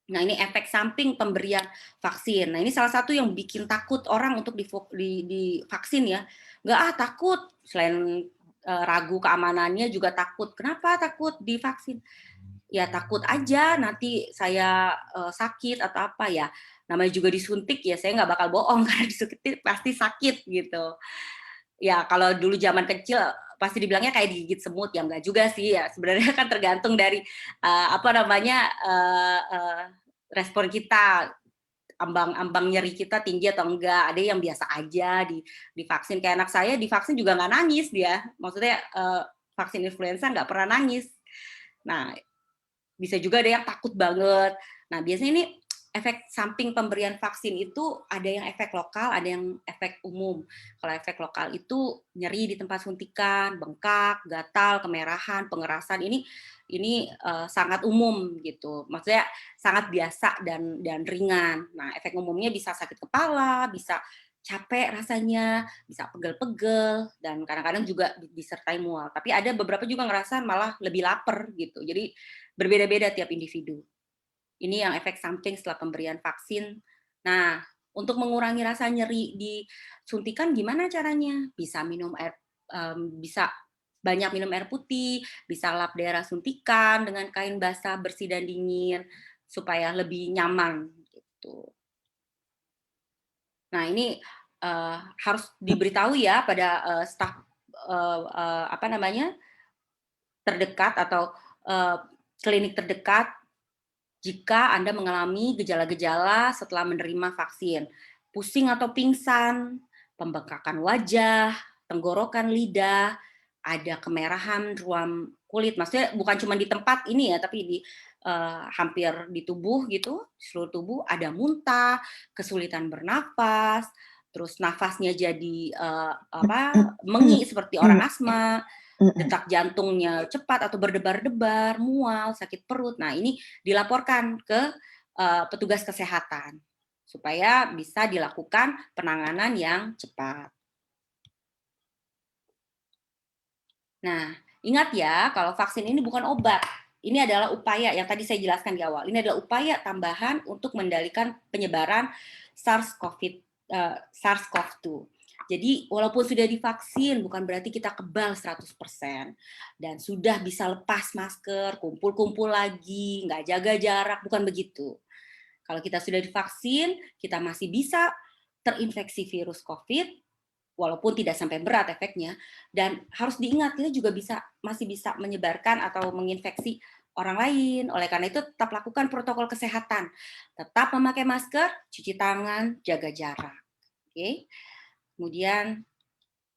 Nah, ini efek samping pemberian vaksin. Nah, ini salah satu yang bikin takut orang untuk divaksin ya. Nggak takut. Selain ragu keamanannya juga takut. Kenapa takut divaksin? Ya takut aja nanti saya sakit atau apa ya. Namanya juga disuntik ya, saya nggak bakal bohong karena disuntik pasti sakit gitu. Ya kalau dulu zaman kecil pasti dibilangnya kayak digigit semut, ya enggak juga sih ya. Sebenarnya kan tergantung dari respon kita, ambang nyeri kita tinggi atau enggak. Ada yang biasa aja divaksin. Kayak anak saya divaksin juga nggak nangis dia. Maksudnya vaksin influenza nggak pernah nangis. Nah, bisa juga ada yang takut banget. Nah, biasanya ini efek samping pemberian vaksin itu ada yang efek lokal, ada yang efek umum. Kalau efek lokal itu nyeri di tempat suntikan, bengkak, gatal, kemerahan, pengerasan. Ini sangat umum gitu. Maksudnya sangat biasa dan ringan. Nah, efek umumnya bisa sakit kepala, bisa capek rasanya, bisa pegel-pegel, dan kadang-kadang juga disertai mual. Tapi ada beberapa juga ngerasa malah lebih lapar gitu. Jadi berbeda-beda tiap individu. Ini yang efek samping setelah pemberian vaksin. Nah, untuk mengurangi rasa nyeri di suntikan gimana caranya? Bisa bisa banyak minum air putih, bisa lap daerah suntikan dengan kain basah bersih dan dingin supaya lebih nyaman gitu. Nah, ini harus diberitahu ya pada staf terdekat atau klinik terdekat jika Anda mengalami gejala-gejala setelah menerima vaksin. Pusing atau pingsan, pembengkakan wajah, tenggorokan lidah, ada kemerahan ruam kulit. Maksudnya bukan cuma di tempat ini ya, tapi di hampir di tubuh gitu, seluruh tubuh, ada muntah, kesulitan bernapas, terus nafasnya jadi mengi seperti orang asma, detak jantungnya cepat atau berdebar-debar, mual, sakit perut. Nah, ini dilaporkan ke petugas kesehatan supaya bisa dilakukan penanganan yang cepat. Nah, ingat ya, kalau vaksin ini bukan obat. Ini adalah upaya yang tadi saya jelaskan di awal. Ini adalah upaya tambahan untuk mengendalikan penyebaran SARS-CoV-2. Jadi walaupun sudah divaksin bukan berarti kita kebal 100% dan sudah bisa lepas masker, kumpul-kumpul lagi, nggak jaga jarak, bukan begitu. Kalau kita sudah divaksin, kita masih bisa terinfeksi virus COVID walaupun tidak sampai berat efeknya, dan harus diingat kita juga masih bisa menyebarkan atau menginfeksi orang lain. Oleh karena itu tetap lakukan protokol kesehatan. Tetap memakai masker, cuci tangan, jaga jarak. Oke. Kemudian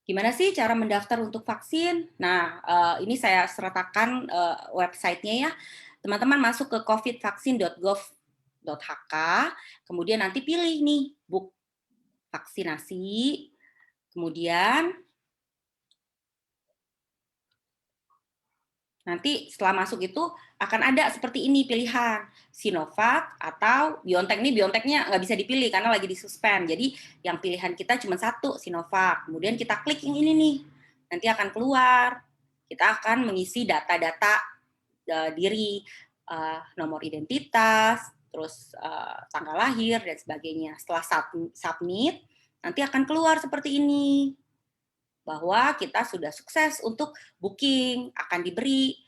gimana sih cara mendaftar untuk vaksin? Nah, ini saya sertakan websitenya ya. Teman-teman masuk ke covidvaksin.gov.hk, kemudian nanti pilih nih book vaksinasi, kemudian nanti setelah masuk itu akan ada seperti ini pilihan, Sinovac atau BioNTech. Ini BioNTech-nya nggak bisa dipilih karena lagi disuspend. Jadi yang pilihan kita cuma satu, Sinovac. Kemudian kita klik yang ini nih, nanti akan keluar. Kita akan mengisi data-data diri, nomor identitas, terus tanggal lahir, dan sebagainya. Setelah submit, nanti akan keluar seperti ini, bahwa kita sudah sukses untuk booking, akan diberi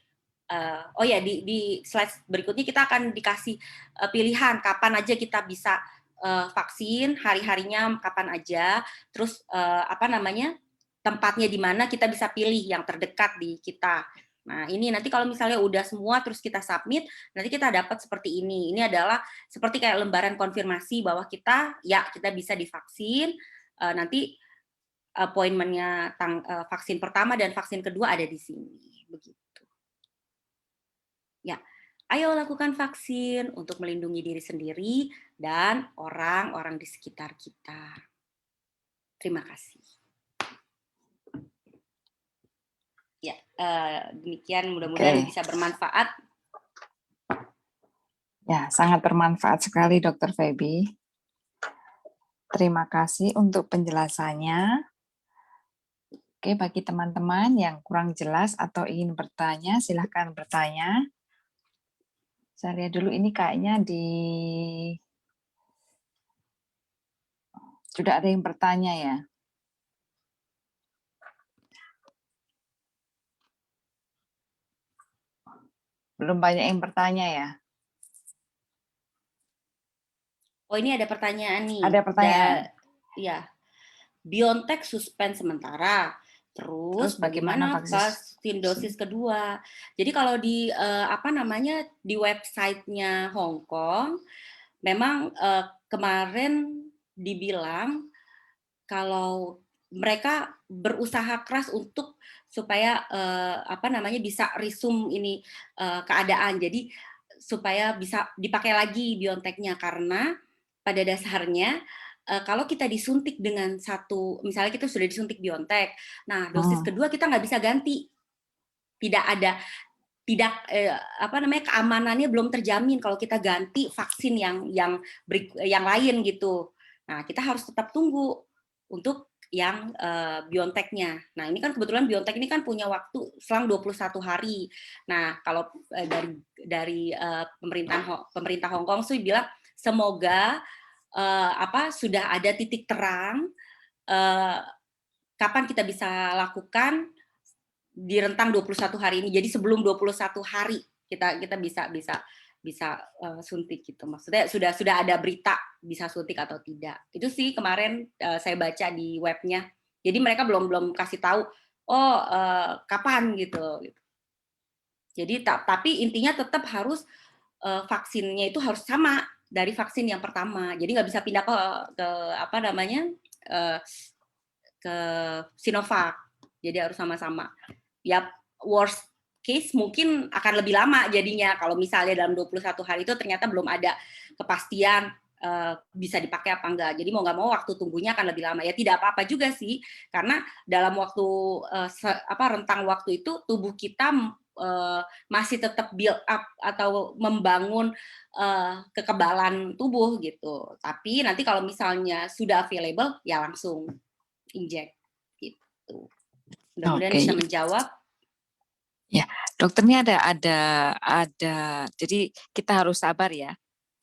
di slide berikutnya kita akan dikasih pilihan kapan aja kita bisa vaksin, hari-harinya kapan aja, terus tempatnya di mana kita bisa pilih yang terdekat di kita. Nah, ini nanti kalau misalnya udah semua terus kita submit, nanti kita dapat seperti ini. Ini adalah seperti kayak lembaran konfirmasi bahwa kita bisa divaksin. Nanti appointment-nya vaksin pertama dan vaksin kedua ada di sini, begitu. Ya, ayo lakukan vaksin untuk melindungi diri sendiri dan orang-orang di sekitar kita. Terima kasih. Ya, demikian mudah-mudahan bisa bermanfaat. Ya, sangat bermanfaat sekali Dr. Feby. Terima kasih untuk penjelasannya. Oke, bagi teman-teman yang kurang jelas atau ingin bertanya, silahkan bertanya. Saya lihat dulu ini kayaknya sudah ada yang bertanya ya. Belum banyak yang bertanya ya. Oh, ini ada pertanyaan nih. Ada pertanyaan. Ya, BioNTech suspend sementara. Terus bagaimana vaksin dosis kedua? Jadi kalau di di websitenya Hong Kong, memang kemarin dibilang kalau mereka berusaha keras untuk supaya bisa resume ini keadaan. Jadi supaya bisa dipakai lagi BioNTech-nya, karena pada dasarnya kalau kita disuntik dengan misalnya kita sudah disuntik BioNTech, nah dosis kedua kita nggak bisa ganti, tidak keamanannya belum terjamin kalau kita ganti vaksin yang lain gitu. Nah, kita harus tetap tunggu untuk yang BioNTech-nya. Nah, ini kan kebetulan BioNTech ini kan punya waktu selang 21 hari. Nah, kalau dari pemerintah Hong Kong sih bilang semoga sudah ada titik terang kapan kita bisa lakukan di rentang 21 hari ini. Jadi sebelum 21 hari kita bisa suntik gitu. Maksudnya sudah ada berita bisa suntik atau tidak. Itu sih kemarin saya baca di webnya. Jadi mereka belum kasih tahu kapan gitu. Jadi tapi intinya tetap harus vaksinnya itu harus sama dari vaksin yang pertama. Jadi nggak bisa pindah ke Sinovac. Jadi harus sama-sama. Ya, worst case mungkin akan lebih lama jadinya kalau misalnya dalam 21 hari itu ternyata belum ada kepastian bisa dipakai apa enggak. Jadi mau nggak mau waktu tunggunya akan lebih lama. Ya tidak apa-apa juga sih, karena dalam waktu rentang waktu itu tubuh kita masih tetap build up atau membangun kekebalan tubuh gitu. Tapi nanti kalau misalnya sudah available ya langsung inject gitu. Mudah-mudahan bisa menjawab. Ya, dokternya ada. Jadi kita harus sabar ya.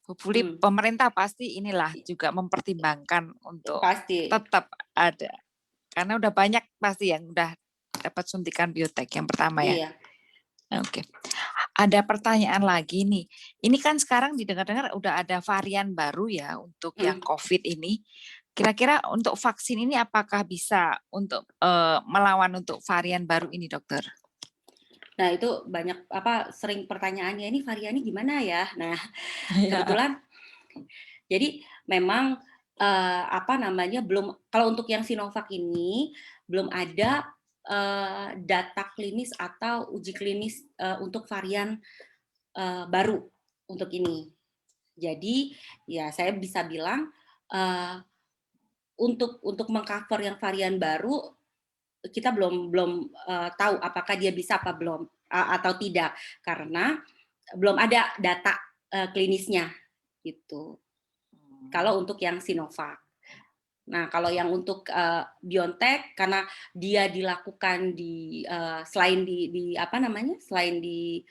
Hopefully pemerintah pasti inilah juga mempertimbangkan untuk tetap ada. Karena udah banyak pasti yang udah dapat suntikan BioNTech yang pertama ya. Iya. Oke. Ada pertanyaan lagi nih. Ini kan sekarang didengar-dengar udah ada varian baru ya untuk yang COVID ini. Kira-kira untuk vaksin ini apakah bisa untuk melawan untuk varian baru ini, dokter? Nah, itu banyak sering pertanyaannya, ini variannya gimana ya? Nah, kebetulan jadi memang belum, kalau untuk yang Sinovac ini belum ada data klinis atau uji klinis untuk varian baru untuk ini. Jadi ya saya bisa bilang untuk mengcover yang varian baru kita belum tahu apakah dia bisa apa belum atau tidak, karena belum ada data klinisnya gitu. Kalau untuk yang Sinovac. Nah, kalau yang untuk BioNTech, karena dia dilakukan selain di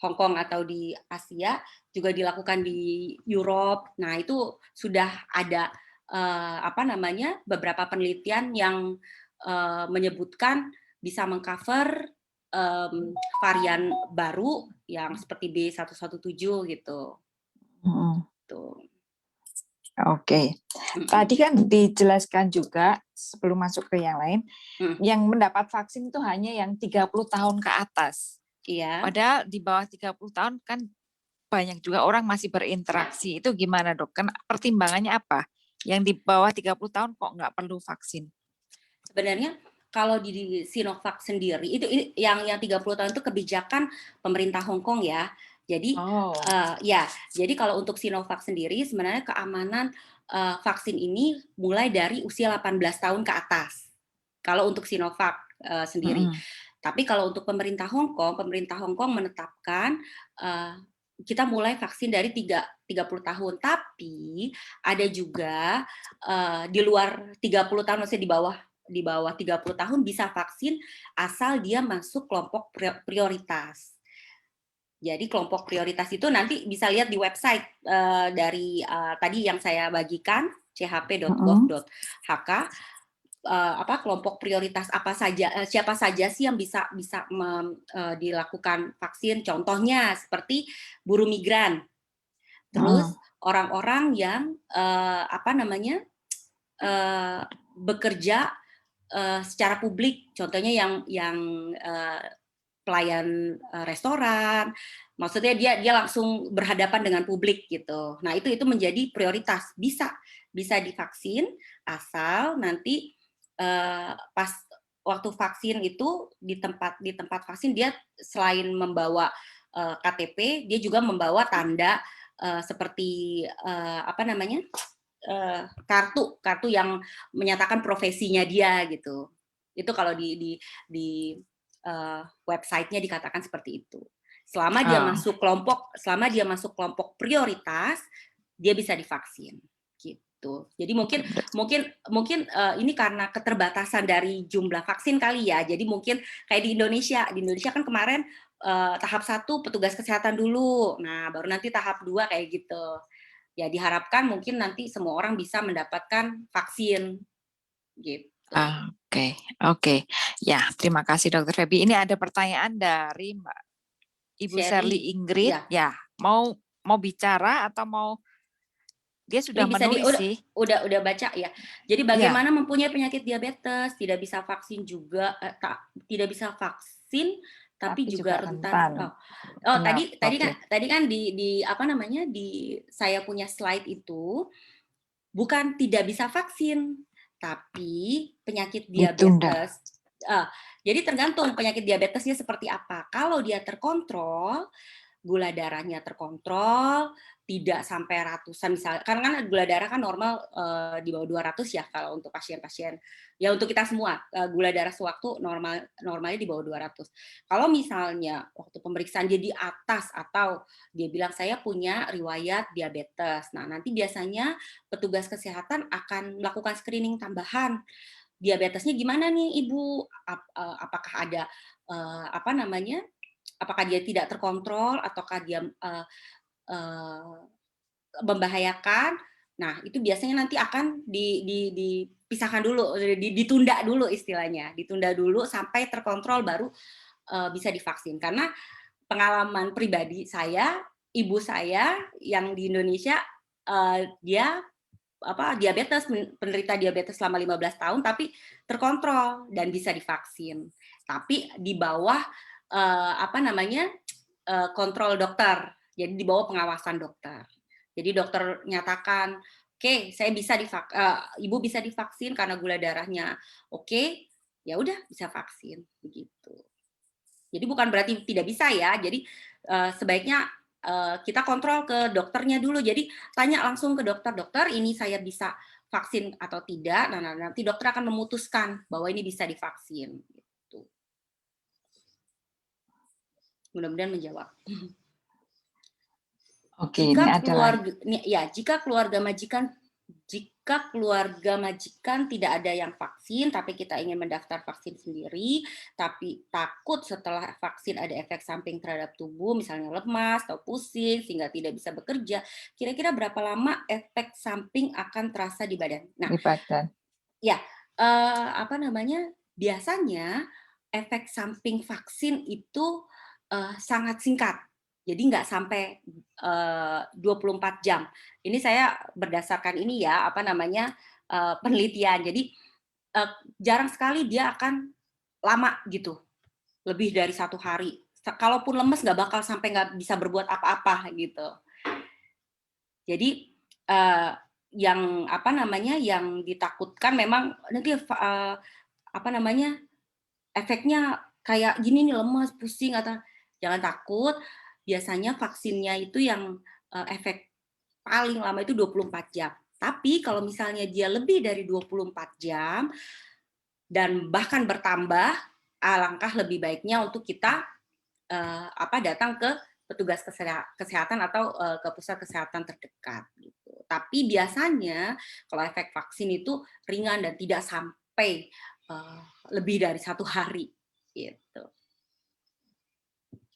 Hong Kong atau di Asia, juga dilakukan di Europe. Nah, itu sudah ada beberapa penelitian yang menyebutkan bisa mengcover varian baru yang seperti B117 gitu. Tuh. Oke. Tadi kan dijelaskan juga sebelum masuk ke yang lain, yang mendapat vaksin itu hanya yang 30 tahun ke atas. Iya. Padahal di bawah 30 tahun kan banyak juga orang masih berinteraksi. Itu gimana, Dok? Kan pertimbangannya apa? Yang di bawah 30 tahun kok nggak perlu vaksin? Sebenarnya kalau di Sinovac sendiri itu yang 30 tahun itu kebijakan pemerintah Hong Kong ya. Jadi jadi kalau untuk Sinovac sendiri sebenarnya keamanan vaksin ini mulai dari usia 18 tahun ke atas. Kalau untuk Sinovac sendiri. Tapi kalau untuk pemerintah Hong Kong menetapkan kita mulai vaksin dari 30 tahun. Tapi ada juga di luar 30 tahun, maksudnya di bawah 30 tahun bisa vaksin asal dia masuk kelompok prioritas. Jadi kelompok prioritas itu nanti bisa lihat di website dari tadi yang saya bagikan, chp.gov.hk. Kelompok prioritas apa saja, siapa saja sih yang bisa dilakukan vaksin, contohnya seperti buruh migran, terus orang-orang yang bekerja secara publik, contohnya yang pelayan restoran, maksudnya dia langsung berhadapan dengan publik gitu. Nah itu menjadi prioritas, bisa divaksin asal nanti pas waktu vaksin itu di tempat vaksin dia selain membawa KTP, dia juga membawa tanda seperti kartu yang menyatakan profesinya dia gitu. Itu kalau di websitenya dikatakan seperti itu. Selama dia masuk kelompok prioritas, dia bisa divaksin. Jadi mungkin ini karena keterbatasan dari jumlah vaksin kali ya. Jadi mungkin kayak di Indonesia kan kemarin tahap 1 petugas kesehatan dulu. Nah, baru nanti tahap 2 kayak gitu. Ya diharapkan mungkin nanti semua orang bisa mendapatkan vaksin gitu. Oke. Ya, terima kasih Dr. Feby. Ini ada pertanyaan dari Mbak Ibu Shirley Ingrid. Ya, mau bicara atau mau? Dia sudah menulis sih. Udah baca ya. Jadi bagaimana mempunyai penyakit diabetes, tidak bisa vaksin juga, tidak bisa vaksin tapi juga rentan. Tadi kan di saya punya slide itu bukan tidak bisa vaksin, tapi penyakit diabetes. Jadi tergantung penyakit diabetesnya seperti apa. Kalau dia terkontrol, gula darahnya terkontrol, tidak sampai ratusan misalnya, karena kan gula darah kan normal di bawah 200 ya kalau untuk pasien-pasien. Ya untuk kita semua, gula darah sewaktu normalnya di bawah 200. Kalau misalnya waktu pemeriksaan dia di atas atau dia bilang saya punya riwayat diabetes. Nah, nanti biasanya petugas kesehatan akan melakukan screening tambahan. Diabetesnya gimana nih Ibu? Apakah ada apakah dia tidak terkontrol ataukah dia membahayakan. Nah, itu biasanya nanti akan dipisahkan dulu, ditunda dulu istilahnya. Ditunda dulu sampai terkontrol baru bisa divaksin. Karena pengalaman pribadi saya, ibu saya yang di Indonesia dia diabetes, penderita diabetes selama 15 tahun tapi terkontrol dan bisa divaksin. Tapi di bawah kontrol dokter. Jadi di bawah pengawasan dokter. Jadi dokter nyatakan, oke, saya bisa ibu bisa divaksin karena gula darahnya oke, ya udah bisa vaksin begitu. Jadi bukan berarti tidak bisa ya. Jadi sebaiknya kita kontrol ke dokternya dulu. Jadi tanya langsung ke dokter, ini saya bisa vaksin atau tidak. Nah, nanti dokter akan memutuskan bahwa ini bisa divaksin. Gitu. Mudah-mudahan menjawab. Oke, jika keluarga majikan tidak ada yang vaksin, tapi kita ingin mendaftar vaksin sendiri, tapi takut setelah vaksin ada efek samping terhadap tubuh, misalnya lemas atau pusing sehingga tidak bisa bekerja, kira-kira berapa lama efek samping akan terasa di badan? Nah, ya, biasanya efek samping vaksin itu sangat singkat. Jadi nggak sampai 24 jam. Ini saya berdasarkan ini ya, penelitian. Jadi jarang sekali dia akan lama gitu, lebih dari 1 hari. Kalaupun lemes nggak bakal sampai nggak bisa berbuat apa-apa gitu. Jadi yang ditakutkan memang nanti efeknya kayak gini nih, lemas, pusing atau jangan takut. Biasanya vaksinnya itu yang efek paling lama itu 24 jam. Tapi kalau misalnya dia lebih dari 24 jam dan bahkan bertambah, alangkah lebih baiknya untuk kita datang ke petugas kesehatan atau ke pusat kesehatan terdekat gitu. Tapi biasanya kalau efek vaksin itu ringan dan tidak sampai lebih dari 1 hari gitu.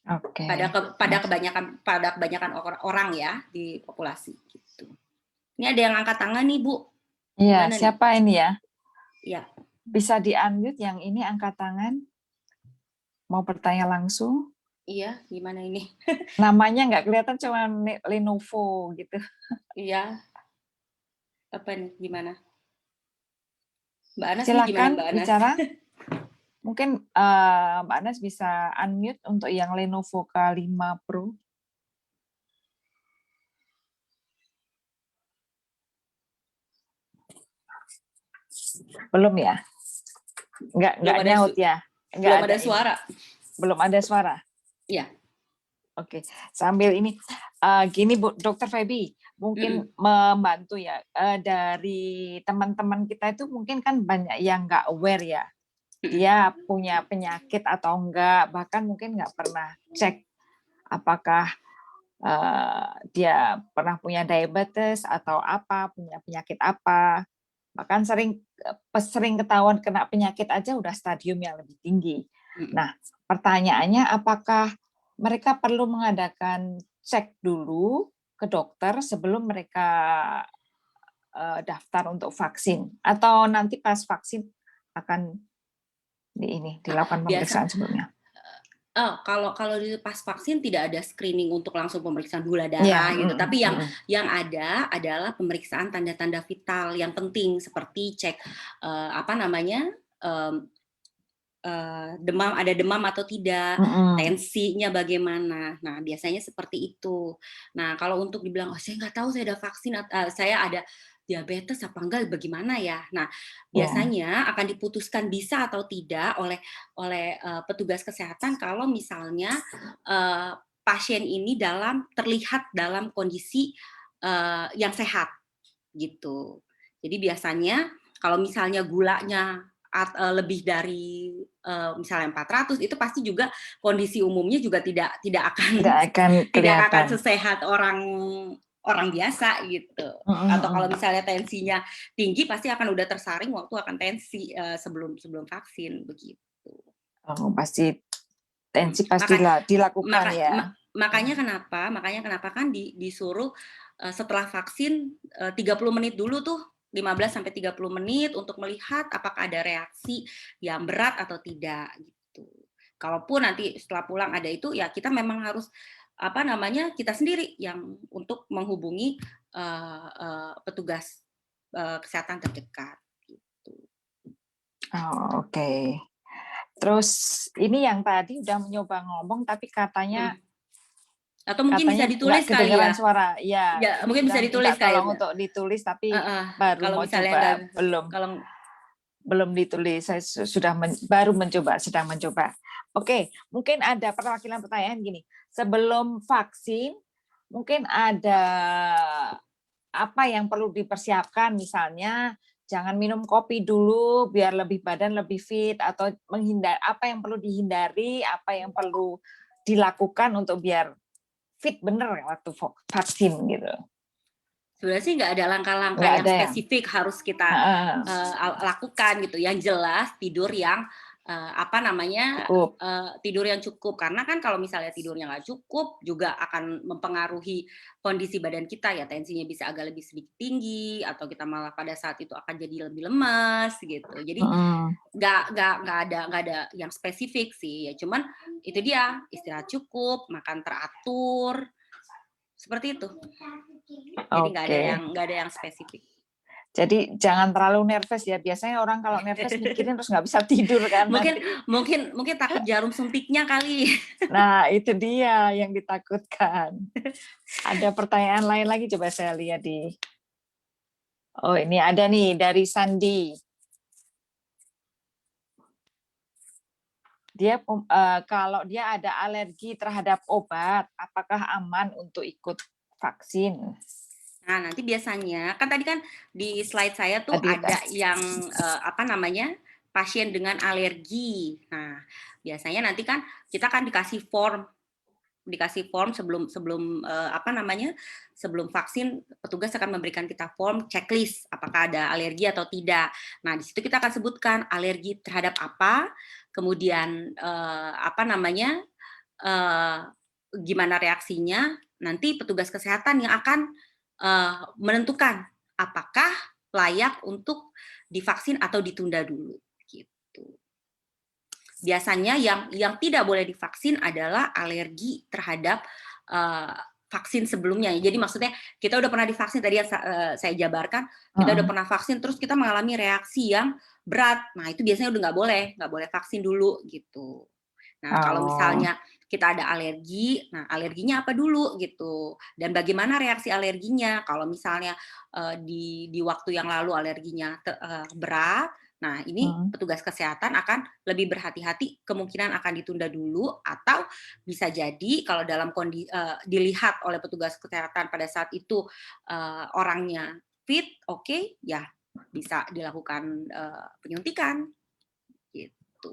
Oke. Pada kebanyakan orang ya di populasi gitu. Ini ada yang angkat tangan nih, Bu. Iya, Gimana siapa nih? ini ya? Ya. Bisa di-unmute yang ini angkat tangan? Mau bertanya langsung? Iya, gimana ini? Namanya nggak kelihatan, cuma Lenovo gitu. Iya. Apa nih? Gimana? Mbak Anas nih gimana Silakan Mbak Anas? bicara. Mungkin Mbak Anas bisa unmute untuk yang Lenovo K5 Pro. Belum ya? Nggak nyaut ya? Belum ada suara. Belum ada suara? Iya. Oke, sambil ini, gini Bu, Dokter Feby, mungkin membantu ya, dari teman-teman kita itu mungkin kan banyak yang nggak aware ya, dia punya penyakit atau enggak, bahkan mungkin nggak pernah cek apakah dia pernah punya diabetes atau apa, punya penyakit apa, bahkan sering ketahuan kena penyakit aja udah stadium yang lebih tinggi. Nah, pertanyaannya apakah mereka perlu mengadakan cek dulu ke dokter sebelum mereka daftar untuk vaksin, atau nanti pas vaksin akan dilakukan pemeriksaan sebelumnya? Kalau pas vaksin tidak ada screening untuk langsung pemeriksaan gula darah gitu. Tapi yang ada adalah pemeriksaan tanda-tanda vital yang penting seperti cek demam, ada demam atau tidak, tensinya bagaimana. Nah, biasanya seperti itu. Nah, kalau untuk dibilang, oh saya nggak tahu saya ada vaksin, saya ada diabetes apa enggak, bagaimana ya? Nah, biasanya akan diputuskan bisa atau tidak oleh petugas kesehatan kalau misalnya pasien ini terlihat dalam kondisi yang sehat gitu. Jadi biasanya kalau misalnya gulanya lebih dari misalnya 400, itu pasti juga kondisi umumnya juga tidak akan sesehat orang biasa gitu. Atau kalau misalnya tensinya tinggi pasti akan udah tersaring waktu akan tensi sebelum vaksin begitu. Oh, pasti tensi pasti dilakukan ya. Makanya kenapa kan disuruh setelah vaksin 30 menit dulu tuh, 15-30 menit untuk melihat apakah ada reaksi yang berat atau tidak gitu. Kalaupun nanti setelah pulang ada itu, ya kita memang harus kita sendiri yang untuk menghubungi petugas kesehatan terdekat gitu. Oh, oke. Terus ini yang tadi udah mencoba ngomong tapi katanya atau mungkin bisa ditulis kali ya. Suara. Ya, mungkin bisa ditulis kali ya. Untuk ditulis tapi baru mau coba. Belum ditulis. Saya sedang mencoba. Oke, mungkin ada perwakilan pertanyaan gini. Sebelum vaksin mungkin ada apa yang perlu dipersiapkan, misalnya jangan minum kopi dulu biar badan lebih fit, atau apa yang perlu dihindari, apa yang perlu dilakukan untuk biar fit bener waktu vaksin gitu. Sebenarnya sih nggak ada langkah-langkah yang spesifik harus kita lakukan gitu. Yang jelas tidur yang tidur yang cukup, karena kan kalau misalnya tidurnya nggak cukup juga akan mempengaruhi kondisi badan kita ya, tensinya bisa agak lebih sedikit tinggi atau kita malah pada saat itu akan jadi lebih lemas gitu. Jadi nggak ada yang spesifik sih ya, cuman itu dia, istirahat cukup, makan teratur seperti itu. Jadi nggak ada yang spesifik. Jadi jangan terlalu nervous ya. Biasanya orang kalau nervous mikirin terus nggak bisa tidur kan. Mungkin takut jarum suntiknya kali. Nah, itu dia yang ditakutkan. Ada pertanyaan lain lagi, coba saya lihat di. Oh, ini ada nih dari Sandi. Dia kalau dia ada alergi terhadap obat, apakah aman untuk ikut vaksin? Nah, nanti biasanya kan tadi kan di slide saya tuh Tadi ada yang apa namanya? Pasien dengan alergi. Nah, biasanya nanti kan kita kan dikasih form sebelum sebelum apa namanya? Sebelum vaksin petugas akan memberikan kita form checklist apakah ada alergi atau tidak. Nah, di situ kita akan sebutkan alergi terhadap apa, kemudian apa namanya? Gimana reaksinya, nanti petugas kesehatan yang akan menentukan apakah layak untuk divaksin atau ditunda dulu gitu. Biasanya yang tidak boleh divaksin adalah alergi terhadap vaksin sebelumnya. Jadi maksudnya kita udah pernah divaksin, tadi yang saya jabarkan, kita udah pernah vaksin terus kita mengalami reaksi yang berat. Nah, itu biasanya udah nggak boleh vaksin dulu gitu. Nah, kalau Oh, misalnya kita ada alergi, nah alerginya apa dulu gitu, dan bagaimana reaksi alerginya. Kalau misalnya di waktu yang lalu alerginya berat, nah ini petugas kesehatan akan lebih berhati-hati, kemungkinan akan ditunda dulu, atau bisa jadi kalau dalam kondisi dilihat oleh petugas kesehatan pada saat itu orangnya fit, oke, ya bisa dilakukan penyuntikan gitu.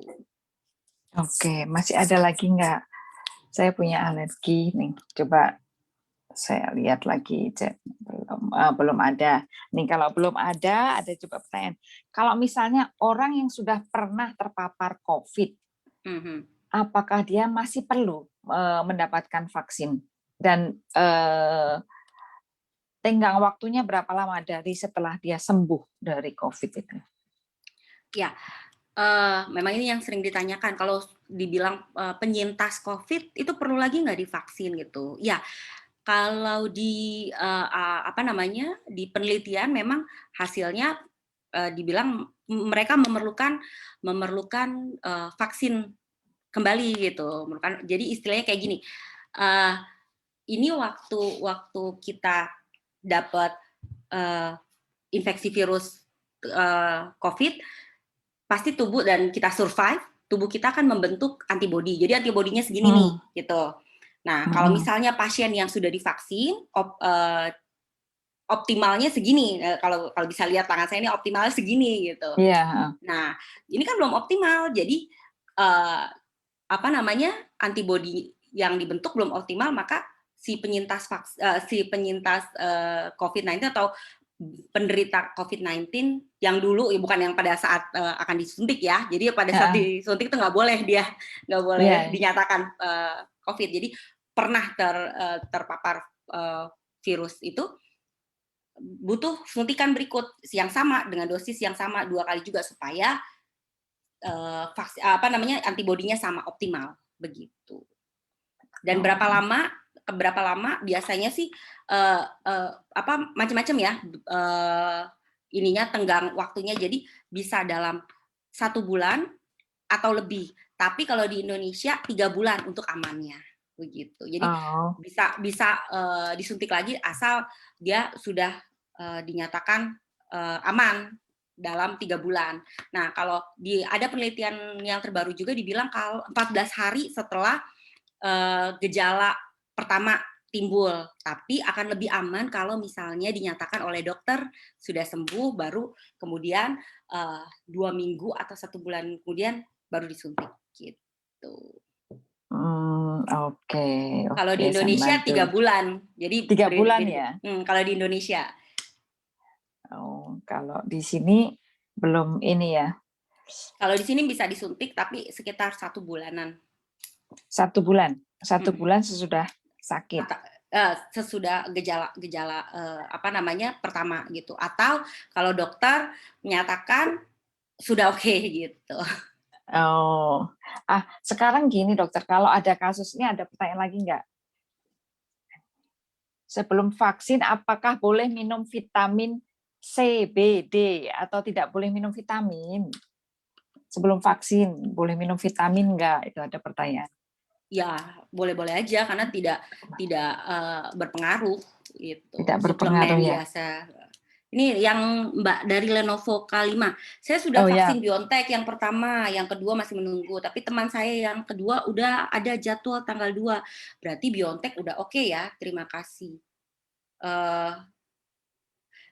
oke. Masih ada lagi nggak? Saya punya alergi nih. Coba saya lihat lagi. Belum ada. Nih kalau belum ada coba pertanyaan. Kalau misalnya orang yang sudah pernah terpapar COVID, apakah dia masih perlu mendapatkan vaksin? Dan tenggang waktunya berapa lama dari setelah dia sembuh dari COVID itu? Ya, memang ini yang sering ditanyakan. Kalau dibilang penyintas COVID itu perlu lagi nggak divaksin gitu? Ya, kalau di apa namanya di penelitian memang hasilnya dibilang mereka memerlukan vaksin kembali gitu. Jadi istilahnya kayak gini. Ini waktu kita dapat infeksi virus COVID, pasti tubuh dan kita survive, tubuh kita akan membentuk antibodi. Jadi antibodinya segini nih, gitu. Nah, kalau misalnya pasien yang sudah divaksin, optimalnya segini. Kalau bisa lihat tangan saya ini optimalnya segini, gitu. Iya. Nah, ini kan belum optimal. Jadi apa namanya antibodi yang dibentuk belum optimal, maka si penyintas COVID-19 atau penderita COVID-19 yang dulu, bukan yang pada saat akan disuntik ya. Jadi pada saat disuntik itu nggak boleh dinyatakan COVID. Jadi pernah terpapar virus itu butuh suntikan berikut yang sama dengan dosis yang sama 2 kali juga supaya vaksin apa namanya antibodinya sama optimal begitu. Dan berapa lama biasanya sih apa macam-macam ya ininya tenggang waktunya, jadi bisa dalam 1 bulan atau lebih. Tapi kalau di Indonesia 3 bulan untuk amannya begitu. Jadi bisa disuntik lagi asal dia sudah dinyatakan aman dalam 3 bulan. Nah, kalau ada penelitian yang terbaru juga dibilang kalau 14 hari setelah gejala pertama timbul, tapi akan lebih aman kalau misalnya dinyatakan oleh dokter sudah sembuh, baru kemudian 2 minggu atau 1 bulan kemudian baru disuntik gitu. Oke. Kalau di Indonesia 3 bulan, jadi 3 bulan ya. Kalau di Indonesia. Oh, kalau di sini belum ini ya. Kalau di sini bisa disuntik tapi sekitar 1 bulanan. 1 bulan, 1 bulan sesudah sakit. Sesudah gejala apa namanya pertama gitu, atau kalau dokter menyatakan sudah oke gitu. Oh, sekarang gini dokter, kalau ada kasus ini ada pertanyaan lagi nggak? Sebelum vaksin, apakah boleh minum vitamin C, B, D, atau tidak boleh minum vitamin? Sebelum vaksin, boleh minum vitamin nggak? Itu ada pertanyaan. Ya, boleh-boleh aja karena tidak berpengaruh gitu. Tidak berpengaruh ya. Biasa. Ini yang Mbak dari Lenovo K5. Saya sudah vaksin BioNTech yang pertama, yang kedua masih menunggu. Tapi teman saya yang kedua udah ada jadwal tanggal 2. Berarti BioNTech udah oke ya, terima kasih.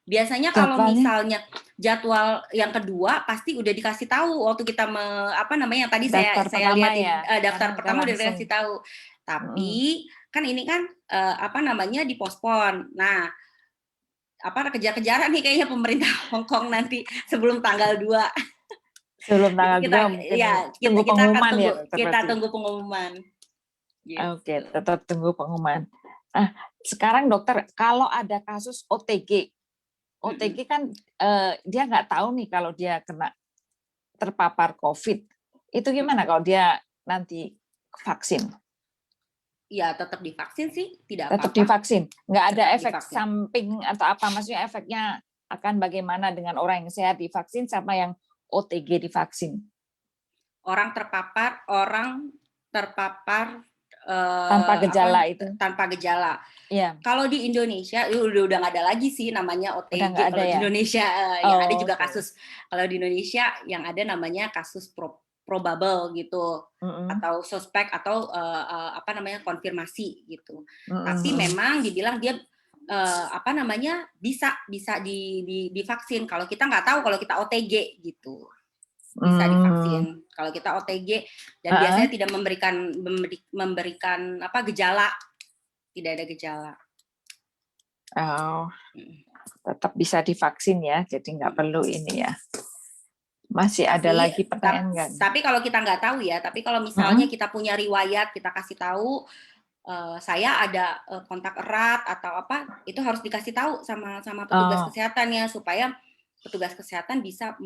Biasanya kalau Jadwalnya? misalnya jadwal yang kedua pasti udah dikasih tahu waktu kita yang tadi Daftar saya pertama liatin ya, daftar karena udah pertama udah langsung. dikasih tahu. Tapi Mm-mm. kan ini kan dipospon. Nah, kejar-kejaran nih kayaknya pemerintah Hong Kong nanti sebelum tanggal 2. Sebelum tanggal 2 Kita mungkin kita tunggu kita akan pengumuman ya, Dokter kita berarti. tunggu pengumuman. Gitu. Oke, tetap tunggu pengumuman. Sekarang dokter, kalau ada kasus OTG kan dia nggak tahu nih kalau dia kena terpapar COVID. Itu gimana kalau dia nanti vaksin? Ya tetap divaksin sih, tidak Tetap apa-apa. divaksin, nggak ada Tetap efek divaksin. samping atau apa? Maksudnya efeknya akan bagaimana dengan orang yang sehat divaksin sama yang OTG divaksin? Orang terpapar Tanpa gejala itu. tanpa gejala. Iya. Kalau di Indonesia udah nggak ada lagi sih namanya OTG. Kalau di ya? Indonesia yang ada juga Okay. kasus. Kalau di Indonesia yang ada namanya kasus probable gitu, atau suspek atau konfirmasi gitu. Tapi memang dibilang dia bisa divaksin. Kalau kita nggak tahu kalau kita OTG gitu. Bisa divaksin kalau kita OTG dan biasanya tidak memberikan gejala, tidak ada gejala. Tetap bisa divaksin ya, jadi nggak perlu ini ya. Masih ada lagi pertanyaan nggak? Tapi kalau kita nggak tahu ya, tapi kalau misalnya kita punya riwayat, kita kasih tahu saya ada kontak erat atau apa, itu harus dikasih tahu sama petugas kesehatannya supaya petugas kesehatan bisa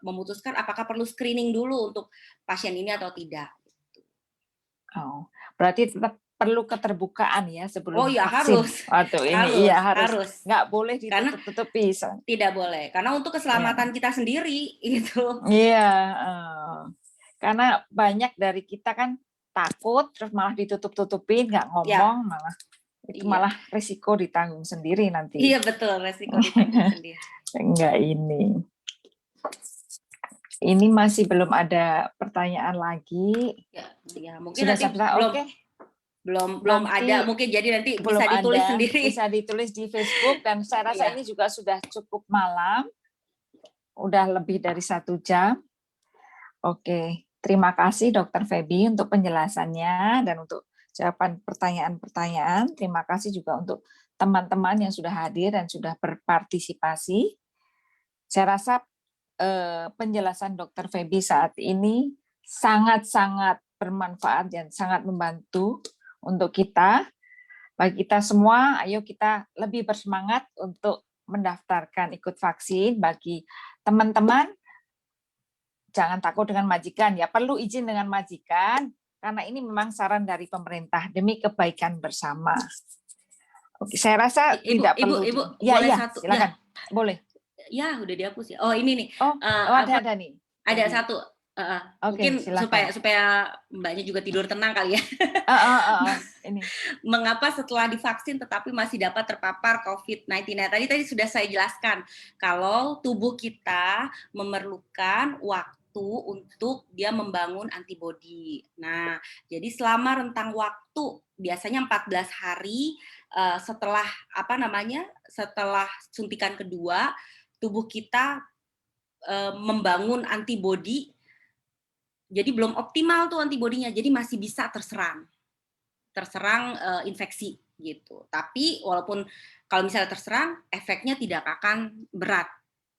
memutuskan apakah perlu screening dulu untuk pasien ini atau tidak. Berarti tetap perlu keterbukaan ya sebelum vaksin. Harus. Waktu ini harus. Nggak boleh ditutup-tutupi. Tidak boleh, karena untuk keselamatan kita sendiri itu. Iya, karena banyak dari kita kan takut, terus malah ditutup-tutupin, nggak ngomong, malah risiko ditanggung sendiri nanti. Iya betul, risiko ditanggung sendiri. Enggak ini. Ini masih belum ada pertanyaan lagi. Ya mungkin sudah nanti belum ada, mungkin jadi nanti bisa ditulis sendiri. Bisa ditulis di Facebook dan saya rasa ini juga sudah cukup malam. Udah lebih dari 1 jam. Oke, terima kasih Dr. Feby untuk penjelasannya dan untuk jawaban pertanyaan-pertanyaan. Terima kasih juga untuk teman-teman yang sudah hadir dan sudah berpartisipasi. Saya rasa penjelasan Dr. Feby saat ini sangat-sangat bermanfaat dan sangat membantu untuk kita. Bagi kita semua, ayo kita lebih bersemangat untuk mendaftarkan ikut vaksin. Bagi teman-teman, jangan takut dengan majikan, ya perlu izin dengan majikan, karena ini memang saran dari pemerintah demi kebaikan bersama. Oke, saya rasa tidak perlu. Ibu, boleh satu. Silakan, boleh. Ya, udah dihapus ya. Oh, ini nih. Ada nih. Ada satu. Mungkin silakan. supaya Mbaknya juga tidur tenang kali ya. Ini. Mengapa setelah divaksin tetapi masih dapat terpapar COVID-19? Nah, tadi sudah saya jelaskan kalau tubuh kita memerlukan waktu untuk dia membangun antibodi. Nah, jadi selama rentang waktu biasanya 14 hari setelah setelah suntikan kedua, tubuh kita membangun antibodi. Jadi belum optimal tuh antibodinya, jadi masih bisa terserang infeksi gitu. Tapi walaupun kalau misalnya terserang, efeknya tidak akan berat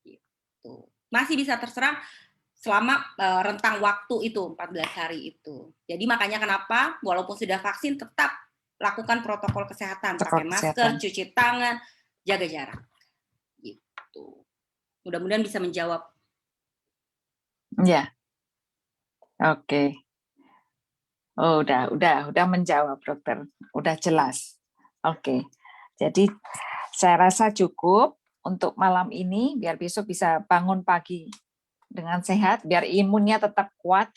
gitu. Masih bisa terserang selama rentang waktu itu 14 hari itu. Jadi makanya kenapa walaupun sudah vaksin tetap lakukan protokol kesehatan, pakai masker, cuci tangan, jaga jarak. Gitu. Mudah-mudahan bisa menjawab. Ya. Oke. Oh, udah menjawab dokter. Udah jelas. Oke. Jadi saya rasa cukup untuk malam ini biar besok bisa bangun pagi dengan sehat, biar imunnya tetap kuat,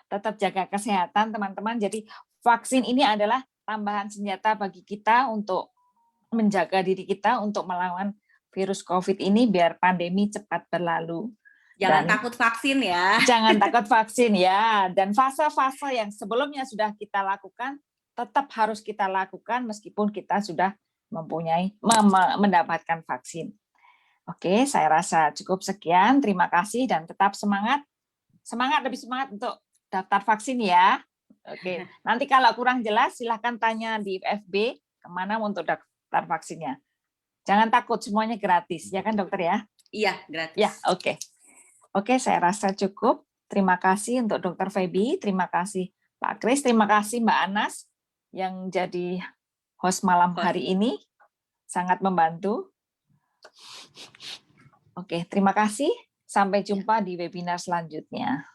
tetap jaga kesehatan teman-teman. Jadi vaksin ini adalah tambahan senjata bagi kita untuk menjaga diri kita untuk melawan virus COVID ini biar pandemi cepat berlalu. Jangan takut vaksin ya. Jangan takut vaksin ya. Dan fase-fase yang sebelumnya sudah kita lakukan, tetap harus kita lakukan meskipun kita sudah mendapatkan vaksin. Oke, saya rasa cukup sekian. Terima kasih dan tetap semangat. Lebih semangat untuk daftar vaksin ya. Oke, nanti kalau kurang jelas silahkan tanya di FB kemana untuk daftar vaksinnya. Jangan takut, semuanya gratis, ya kan dokter ya? Iya, gratis. Ya, oke. Oke, saya rasa cukup. Terima kasih untuk Dokter Feby, terima kasih Pak Kris, terima kasih Mbak Anas yang jadi host malam hari ini. Sangat membantu. Oke, terima kasih. Sampai jumpa di webinar selanjutnya.